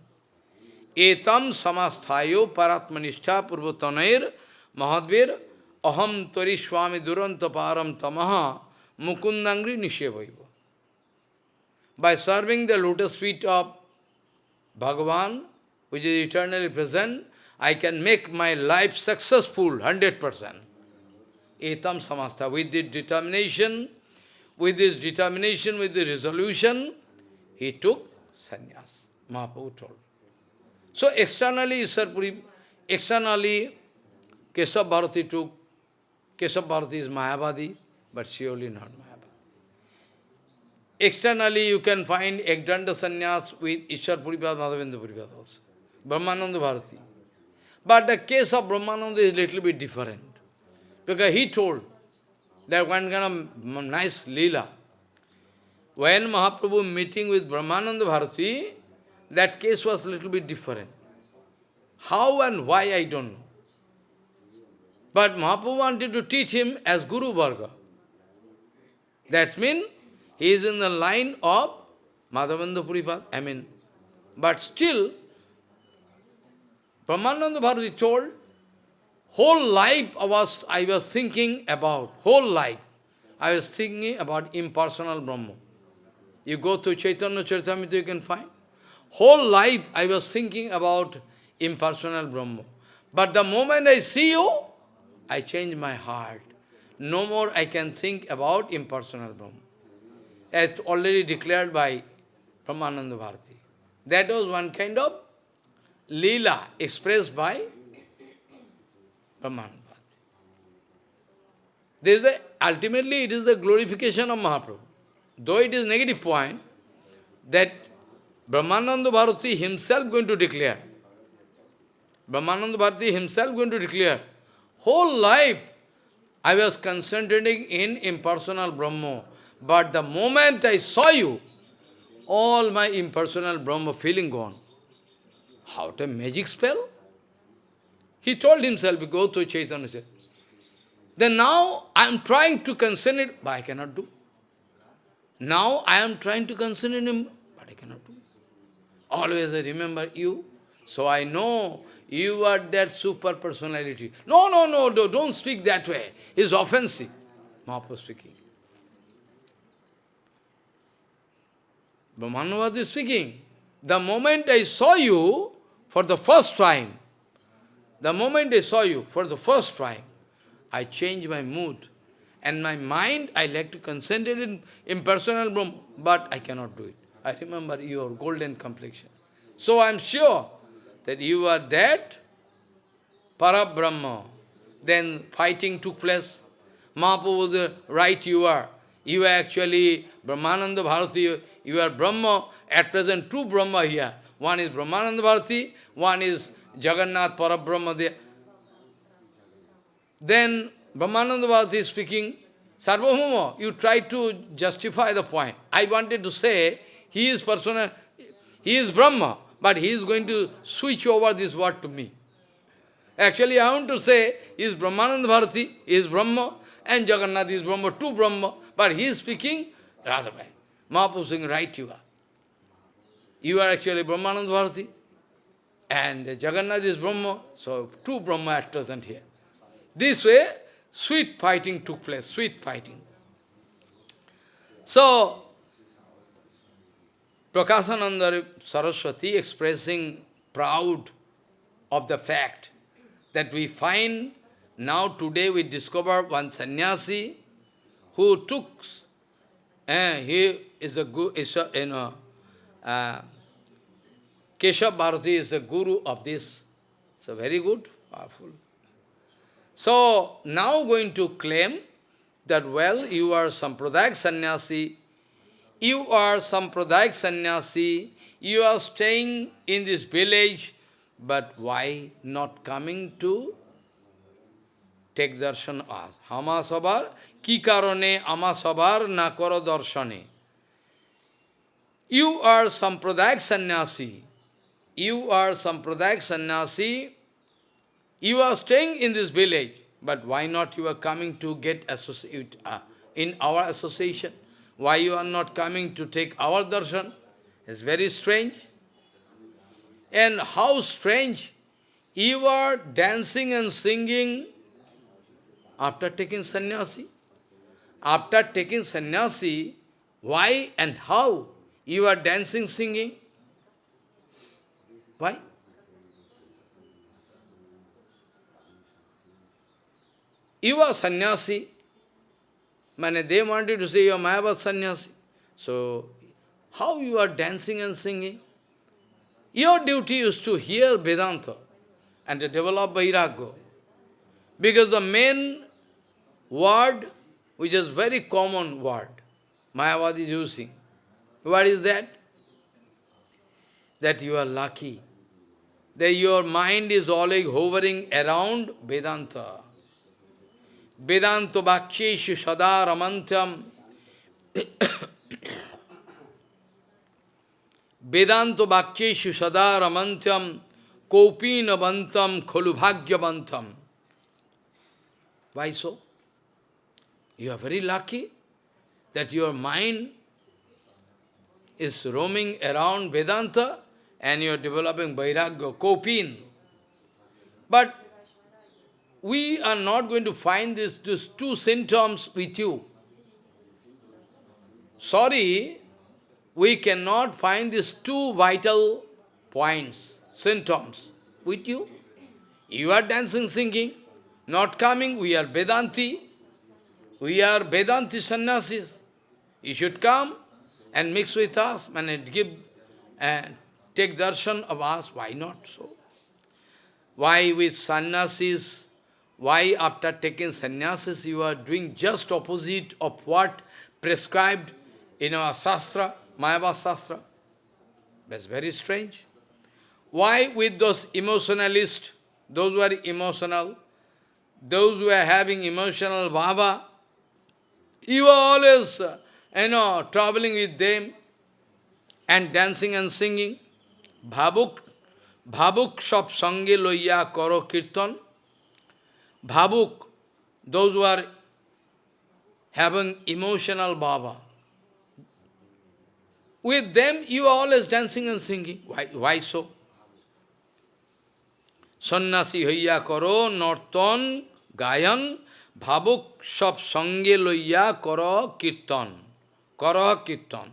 [SPEAKER 1] Etam samasthayo paratmanistha purvatanair mahadvir aham tarishwami duranta param tamaha mukundangri nishevaiva. By serving the lotus feet of Bhagavan, which is eternally present, I can make my life successful, 100%. Etam samastha. With this determination, with the resolution, he took sannyas. Mahaprabhu told. So externally, Keshav Bharati took. Keshav Bharati is Mayavadi, but surely not Mayavadi. Externally, you can find Ekdanda sannyas with Ishwar Puripad, Madhavendra Puripad also. Brahmananda Bharati. But the case of Brahmananda is a little bit different. Because he told that one kind of nice lila. When Mahaprabhu meeting with Brahmananda Bharati, that case was a little bit different. How and why, I don't know. But Mahaprabhu wanted to teach him as Guru Varga. That means he is in the line of Madhavendra Puripad. But still, Brahmananda Bharati told, whole life I was thinking about impersonal Brahma. You go to Chaitanya Caritamrita, you can find. Whole life I was thinking about impersonal Brahma. But the moment I see you, I change my heart. No more I can think about impersonal Brahma. As already declared by Brahmananda Bharati. That was one kind of lila expressed by Brahmananda Bharati. Ultimately, it is the glorification of Mahaprabhu. Though it is negative point, that Brahmananda Bharati himself going to declare. Brahmananda Bharati himself going to declare. Whole life I was concentrating in impersonal Brahma. But the moment I saw you, all my impersonal Brahma feeling gone. How a magic spell? He told himself, go to Chaitanya. Then now I am trying to concentrate, but I cannot do. Now I am trying to concentrate him, but I cannot do. Always I remember you. So I know you are that super personality. No, no, no, no, don't speak that way. It's offensive. Mahaprabhu speaking. Brahmanavadi is speaking. The moment I saw you for the first time, the moment I saw you for the first time, I changed my mood. And my mind, I like to concentrate in impersonal Brahma, but I cannot do it. I remember your golden complexion. So I am sure that you are that Parabrahma. Then fighting took place. Mahaprabhu was right, you are. You are actually Brahmananda Bharati, you are Brahma. At present, two Brahma here. One is Brahmananda Bharati, one is Jagannath Parabrahma there. Then Brahmananda Bharati is speaking, Sarvabhauma, you try to justify the point. I wanted to say, he is personal, he is Brahma, but he is going to switch over this word to me. Actually, I want to say, he is Brahmananda Bharati, he is Brahma, and Jagannath is Brahma, two Brahma, but he is speaking Radhabai. Mahaprabhu is saying, right you are. You are actually Brahmananda Bharati, and Jagannath is Brahma, so two Brahma at present here. This way, sweet fighting took place, sweet fighting. So, Prakashananda Sarasvati expressing proud of the fact that we find now today we discover one sannyasi who took, he is a guru, Keshav Bharati is the guru of this. So very good, powerful. So now going to claim that, well, you are Sampradayak sannyasi, you are Sampradayak sannyasi, you are staying in this village, but why not coming to take darshan of us? Hama sabar, ki karone ama sabar na karo darshane. You are Sampradayak sannyasi, you are Sampradayak sannyasi, you are staying in this village, but why not you are coming to get associate in our association? Why you are not coming to take our darshan? It's very strange. And how strange, you are dancing and singing after taking sannyasi. After taking sannyasi, why and how you are dancing, singing? Why? You are sannyasi. They wanted to say you are Mayavad sannyasi. So, how you are dancing and singing? Your duty is to hear Vedanta and to develop Vairagya. Because the main word, which is very common word, Mayavad is using. What is that? That you are lucky. That your mind is always hovering around Vedanta. Vedanto bhaksheshu sada ramantyam. Vedanto bhaksheshu sada ramantyam kopina bantam kholu bhagya bantam. Why so? You are very lucky that your mind is roaming around Vedanta and you are developing Vairagya, kopin. But we are not going to find these two symptoms with you. Sorry, we cannot find these two vital points, symptoms with you. You are dancing, singing, not coming, we are Vedanti. We are Vedanti sannyasis. You should come and mix with us and give and take darshan of us. Why not so? Why with sannyasis? Why after taking sannyasis you are doing just opposite of what prescribed in our Shastra, Mayavad Shastra? That's very strange. Why with those emotionalists, those who are emotional, those who are having emotional bhava, you are always, traveling with them and dancing and singing. Bhavuk sab sange loya karo kirtan. Bhavuk, those who are having emotional bhava. With them, you are always dancing and singing. Why so? Sannasi hoiya karo, norton, gayan, bhabuk sab sange loiya karo kirtan. Karo kirtan.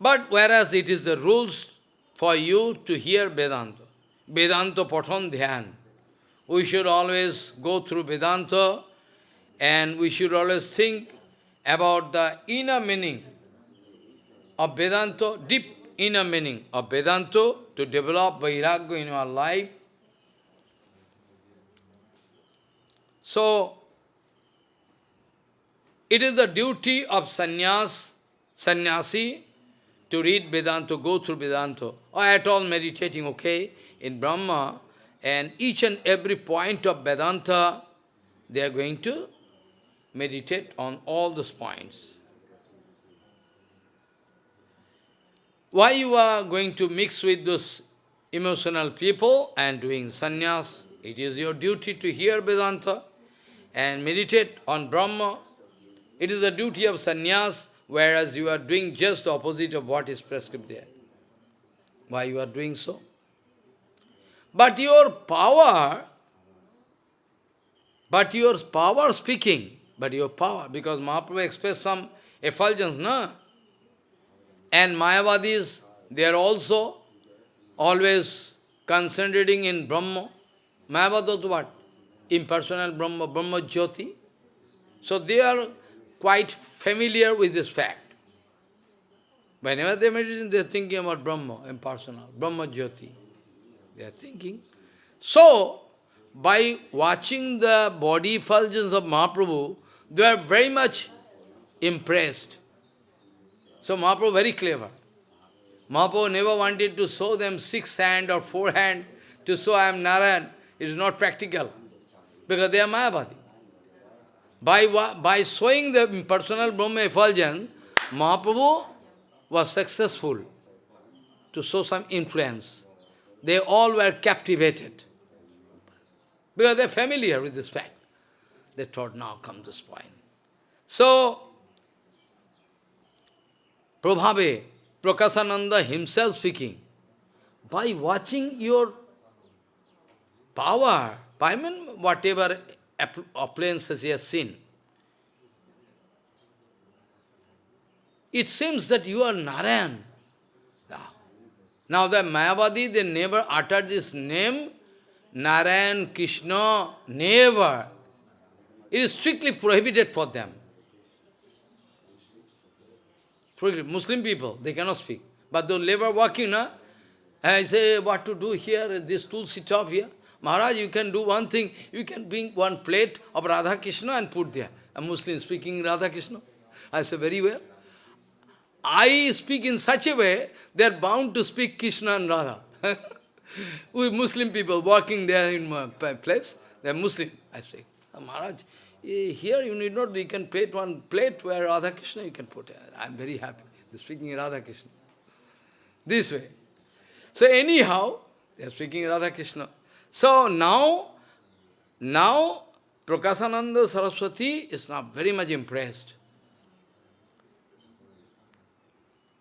[SPEAKER 1] But whereas it is the rules for you to hear Vedanta. Vedanta pathon dhyan. We should always go through Vedanta and we should always think about the inner meaning of Vedanta, deep inner meaning of Vedanta to develop Vairagya in our life. So, it is the duty of sannyasi to read Vedanta, go through Vedanta, or at all meditating, okay, in Brahma, and each and every point of Vedanta, they are going to meditate on all those points. Why you are going to mix with those emotional people and doing sannyas? It is your duty to hear Vedanta and meditate on Brahma. It is the duty of sannyas, whereas you are doing just the opposite of what is prescribed there. Why you are doing so? But your power speaking, because Mahaprabhu expressed some effulgence, no? And Mayavadis, they are also always concentrating in Brahma. Mayavad is what? Impersonal Brahma, Brahma Jyoti. So they are quite familiar with this fact. Whenever they meditate, they are thinking about Brahma, impersonal, Brahma Jyoti. They are thinking. So, by watching the body effulgence of Mahaprabhu, they are very much impressed. So Mahaprabhu very clever. Mahaprabhu never wanted to show them 6 hand or 4 hand to show I am Narayan. It is not practical. Because they are Mayavadi. By showing the impersonal Brahma effulgence, Mahaprabhu was successful to show some influence. They all were captivated. Because they are familiar with this fact. They thought, now come this point. So, Prabhave, Prakashananda himself speaking, by watching your power, I mean whatever appliances he has seen, it seems that you are Narayan. Now the Mayavadi, they never uttered this name, Narayan, Krishna, never. It is strictly prohibited for them. Muslim people, they cannot speak. But the labor working, I say, what to do here, this tulsi top here. Maharaj, you can do one thing, you can bring one plate of Radha Krishna and put there. A Muslim speaking Radha Krishna. I say, very well. I speak in such a way, they are bound to speak Krishna and Radha. We Muslim people working there in my place, they are Muslim. I say, Maharaj, here you need not, you can plate one plate where Radha Krishna you can put. I am very happy. They are speaking Radha Krishna. This way. So anyhow, they are speaking Radha Krishna. So now Prakashananda Sarasvati is now very much impressed.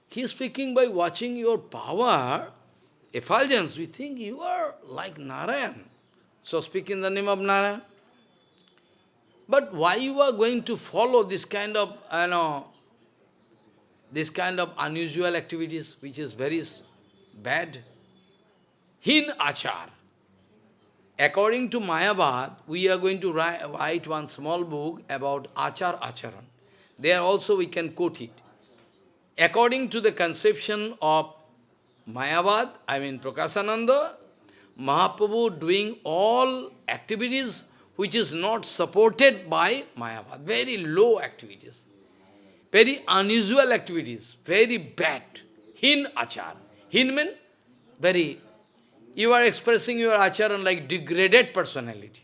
[SPEAKER 1] He is speaking by watching your power, effulgence. We think you are like Narayan. So speak in the name of Narayan. But why you are going to follow this kind of, this kind of unusual activities, which is very bad? Hin achar. According to Mayavad, we are going to write one small book about achar acharan. There also we can quote it. According to the conception of Mayavad, Prakashananda, Mahaprabhu doing all activities which is not supported by Mayavad. Very low activities. Very unusual activities. Very bad. Hin achar. Hin means very. You are expressing your acharan like degraded personality.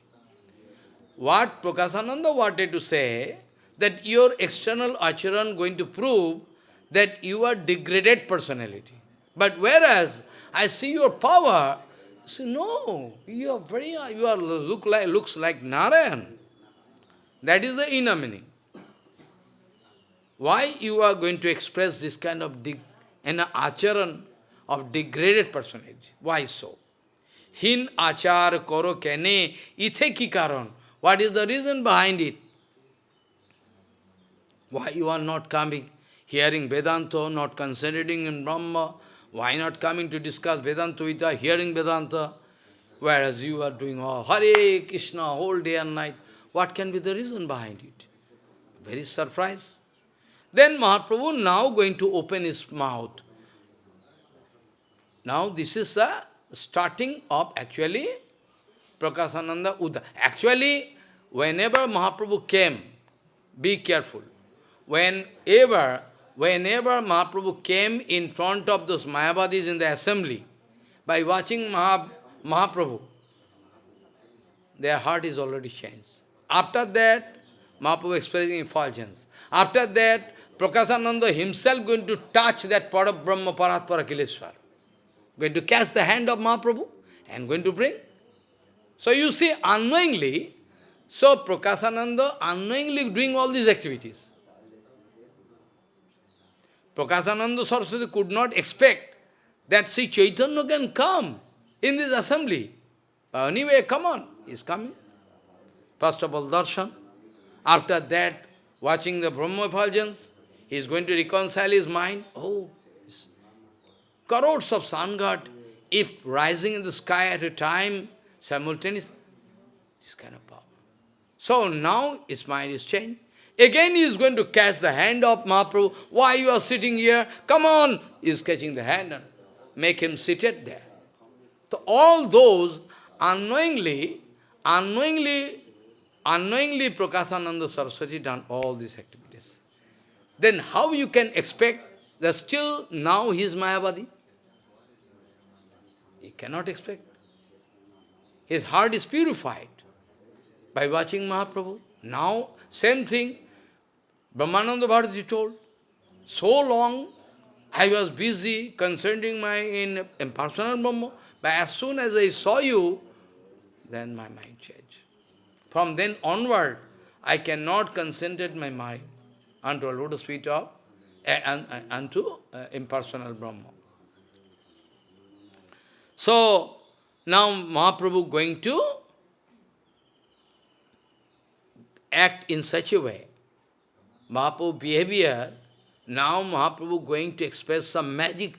[SPEAKER 1] What Prakashananda wanted to say, that your external acharan going to prove that you are degraded personality. But whereas I see your power, I say, no, you are looks like Narayan. That is the inner meaning. Why you are going to express this kind of an acharan of degraded personality? Why so? Hin achar koro kene ithe ki karan. What is the reason behind it? Why you are not coming, hearing Vedanta, not concentrating in Brahma? Why not coming to discuss Vedanta Vita, hearing Vedanta? Whereas you are doing all Hare Krishna whole day and night. What can be the reason behind it? Very surprised. Then Mahaprabhu now going to open his mouth. Now this is the starting of actually Prakashananda Uddhar. Actually, whenever Mahaprabhu came, be careful. Whenever Mahaprabhu came in front of those Mayavadis in the assembly, by watching Mahaprabhu, their heart is already changed. After that, Mahaprabhu expressing effulgence. After that, Prakashananda himself going to touch that part of Brahma Paratpara Kileshwar. Going to catch the hand of Mahaprabhu and going to bring. So you see, unknowingly, so Prakashananda unknowingly doing all these activities. Prakashananda Sarasvati could not expect that Sri Caitanya can come in this assembly. But anyway, come on, he is coming. First of all, darshan. After that, watching the Brahma effulgence, he is going to reconcile his mind. Oh, crores of Sanghat, if rising in the sky at a time, simultaneously, this kind of power. So now his mind is changed. Again he is going to catch the hand of Mahaprabhu. Why you are sitting here? Come on! He is catching the hand and make him seated there. So all those unknowingly Prakashananda Saraswati done all these activities. Then how you can expect that still now he is Mayavadi? He cannot expect. His heart is purified by watching Mahaprabhu. Now, same thing, Brahmananda Bharati told, so long I was busy concentrating in impersonal Brahma, but as soon as I saw you, then my mind changed. From then onward, I cannot concentrate my mind unto a lotus feet of, unto impersonal Brahma. So, now Mahaprabhu going to act in such a way. Mahaprabhu behavior, now Mahaprabhu going to express some magic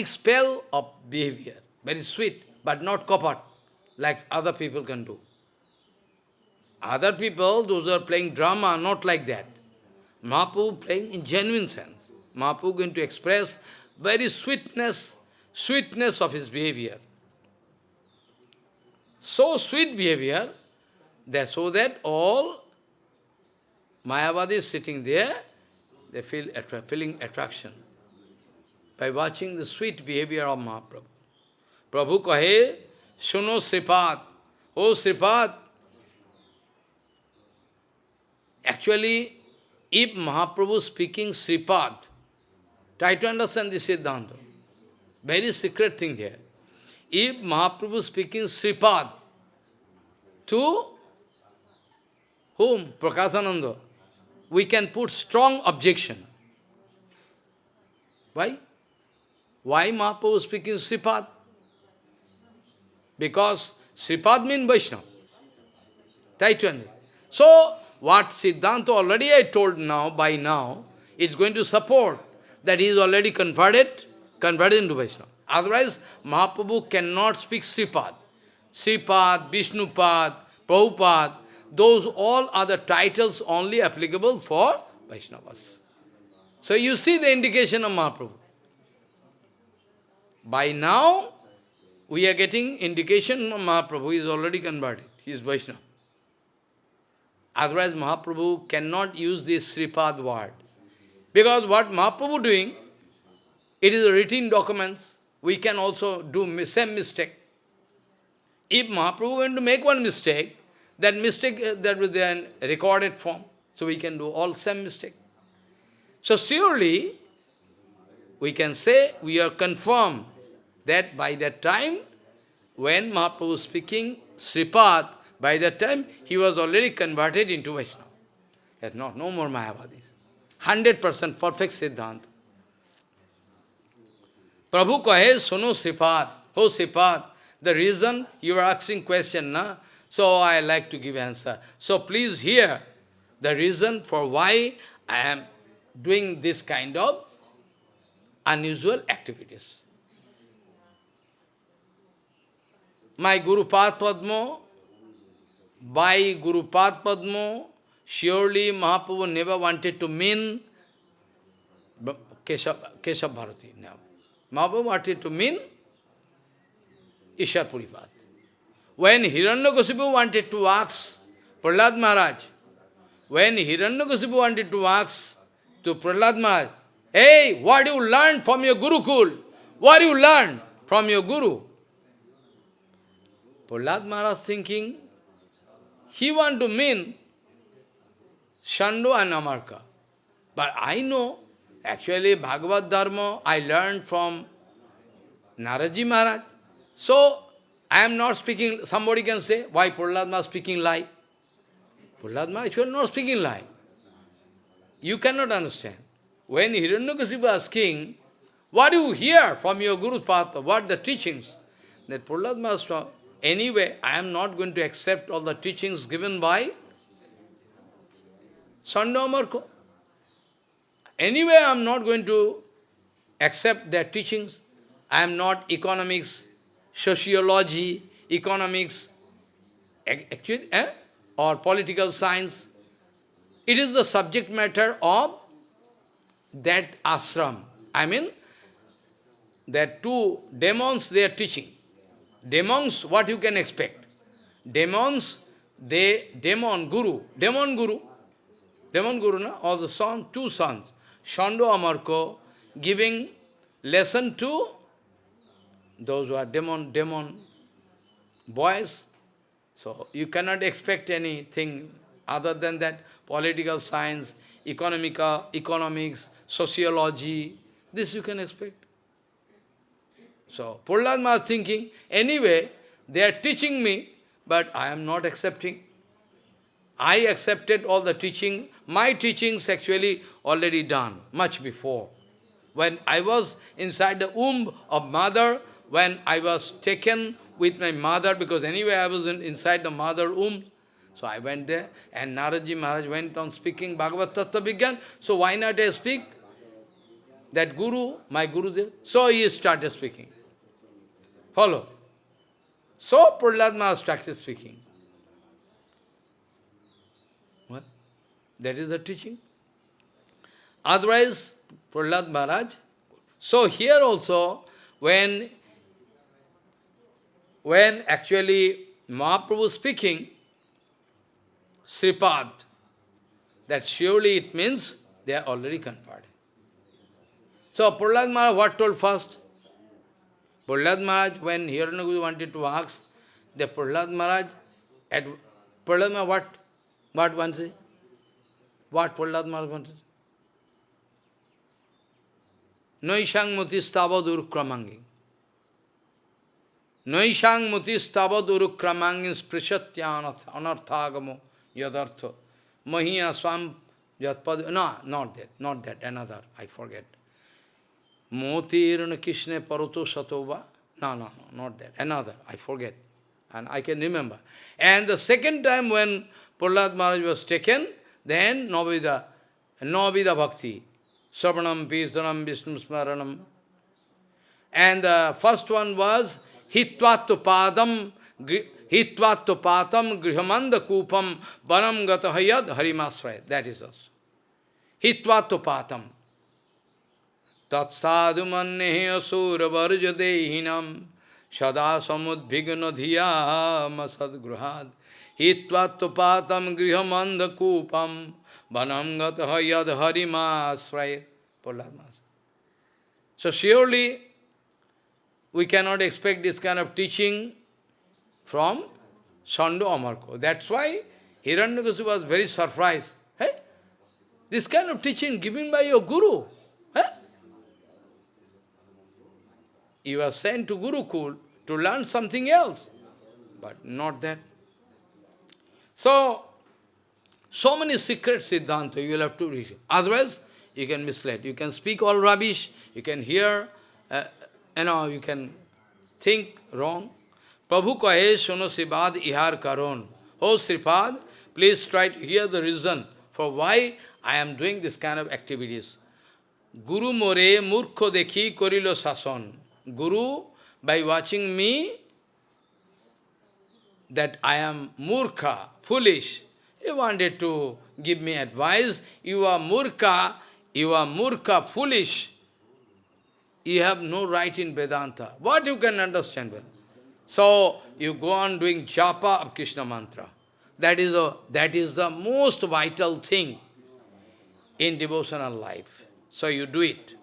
[SPEAKER 1] spell of behavior. Very sweet, but not kapat, like other people can do. Other people, those who are playing drama, not like that. Mahaprabhu playing in genuine sense. Mahaprabhu going to express very sweetness of his behavior. So sweet behavior, that so that all Mayavadis sitting there, they feel feeling attraction by watching the sweet behavior of Mahaprabhu. Prabhu kahe, suno Sripad. Oh Sripad. Actually, if Mahaprabhu speaking Sripad, try to understand this Siddhanta. Very secret thing here. If Mahaprabhu speaking Sripad to whom? Prakashananda. We can put strong objection. Why? Why Mahaprabhu speaking Sripad? Because Sripad means Vaishnava. Try to understand. So, what Siddhanta already I told now, by now, it's going to support that he is already converted into Vaishnava. Otherwise, Mahaprabhu cannot speak Sripad. Sripad, Vishnupad, Prabhupada, those all are the titles only applicable for Vaishnavas. So you see the indication of Mahaprabhu. By now, we are getting indication of Mahaprabhu. He is already converted. He is Vaishnava. Otherwise, Mahaprabhu cannot use this Sripad word. Because what Mahaprabhu doing, it is written documents. We can also do same mistake. If Mahaprabhu going to make one mistake, that mistake that will be in recorded form. So we can do all same mistake. So surely, we can say, we are confirmed that by that time, when Mahaprabhu was speaking Sripad, by that time, he was already converted into Vaishnava. Yes, no more Mayavadis. 100% perfect Siddhanta. Prabhu kahe, suno Sripad. Oh Sripad, the reason you are asking question, na? So I like to give answer. So please hear the reason for why I am doing this kind of unusual activities. My Guru Padma, by Guru Padma, surely Mahaprabhu never wanted to mean Keshav Bharati. No. Mahaprabhu wanted to mean Ishar Puripad. When Hiranyakasipu wanted to ask Prahlad Maharaj, when Hiranyakasipu wanted to ask to Prahlad Maharaj, hey, what you learned from your Gurukul? What you learned from your Guru? Prahlad Maharaj thinking, he want to mean Shando and Amarka. But I know, actually, Bhagavad Dharma I learned from Naraji Maharaj. So, I am not speaking, somebody can say, why Prahlad Maharaj speaking lie? Prahlad Maharaj, you are not speaking lie. You cannot understand. When Hiranyakasipu asking, what do you hear from your Guru's path, what the teachings? That Prahlad Maharaj, anyway, I am not going to accept all the teachings given by Sando Amarko. Anyway, I am not going to accept their teachings. I am not economics, sociology, economics, actually, or political science. It is the subject matter of that ashram. I mean, that two demons they are teaching. Demons, what you can expect? Demons, demon guru, na? All the sons, two sons, Shando Amarko, giving lesson to those who are demon boys. So you cannot expect anything other than that. Political science, economics, sociology, this you can expect. So Prahlad Maharaj thinking, anyway, they are teaching me, but I am not accepting. I accepted all the teaching. My teachings actually already done, much before. When I was inside the womb of mother, when I was taken with my mother, because anyway I was inside the mother womb, so I went there, and Naraji Maharaj went on speaking Bhagavad Tattva Vigyan, so why not I speak? That Guru, my Guru there, so he started speaking. Follow. So Prahlad Maharaj started speaking. What? That is the teaching. Otherwise, Prahlad Maharaj, so here also, when actually Mahaprabhu speaking, Sripad, that surely it means they are already converted. So Prahlad Maharaj what told first? Prahlad Maharaj, when Hiranyakasipu wanted to ask, the Prahlad Maharaj, what one say? What Prahlad Maharaj wanted? Noishang mutistava durukramangin. Noishang mutistava durukramangin sprishatya anarthagamo yadartha. Mahiya swam yatpad. No, not that, another, I forget. Motirana Krishna Paroto Satova. No, not that. Another, I forget. And I can remember. And the second time when Prahlad Maharaj was taken, then Navida Bhakti. Sarvanam, Pirtanam, Vishnu Smaranam. And the first one was Hitvattopadam Grihamanda Kupam Banam Gatahayad Harimasraya. That is us. Hitvattopatam. Tatsadu mannehe asura varja dehinam sada samudbhigna dhiyam sadgruhad hitvattopatam grihamanda kupam banam gataha yad harimasraya. So surely we cannot expect this kind of teaching from Sando Amarko. That's why Hiranyakasipu was very surprised. Hey, this kind of teaching given by your Guru. You are sent to Gurukul to learn something else, but not that. So many secret Siddhanta you will have to read. Otherwise, you can mislead. You can speak all rubbish, you can hear, you can think wrong. Prabhu kahe suno sibad ihar karon. Oh Sripad, please try to hear the reason for why I am doing this kind of activities. Guru more murkho dekhi korilo sason. Guru, by watching me, that I am murkha, foolish, he wanted to give me advice. You are murkha, foolish. You have no right in Vedanta. What you can understand? So, you go on doing japa of Krishna mantra. That is the most vital thing in devotional life. So you do it.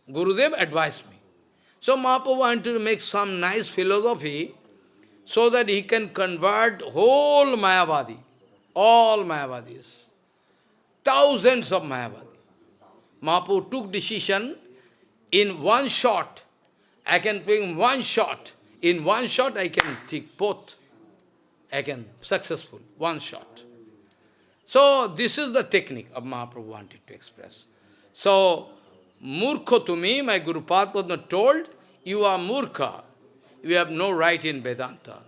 [SPEAKER 1] Gurudev advised me. So Mahaprabhu wanted to make some nice philosophy so that he can convert whole Mayavadi, all Mayavadis, thousands of Mayavadis. Mahaprabhu took decision in one shot. I can bring one shot. In one shot I can take both. I can successful, one shot. So this is the technique of Mahaprabhu wanted to express. So, murkha to me, my Guru Padma told, you are murkha. You have no right in Vedanta.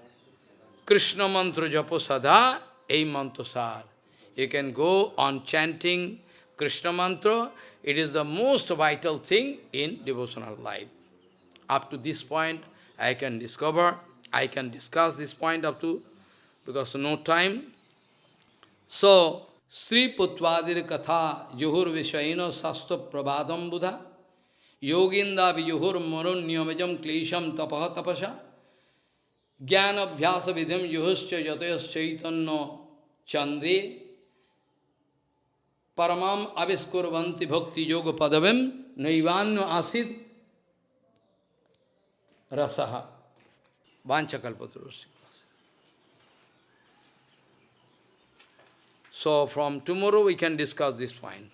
[SPEAKER 1] Krishna mantra japo sada, ei mantra sar. You can go on chanting Krishna mantra. It is the most vital thing in devotional life. Up to this point, I can discuss this point up to, because no time. So, Sri Putvadir Katha Yuhur Vishayino Sasto Prabhadam Buddha Yoginda Viyuhur Marunyamajam Klesham Tapaha Tapasha Jnana Bhyasa Vidham Yuhuscha Yatayas Chaitanya Chandre Paramam Aviskurvanti Bhakti Yoga Padavim Naivanyo Asid Rasaha Vanchakalpaturusi. So from tomorrow we can discuss this point.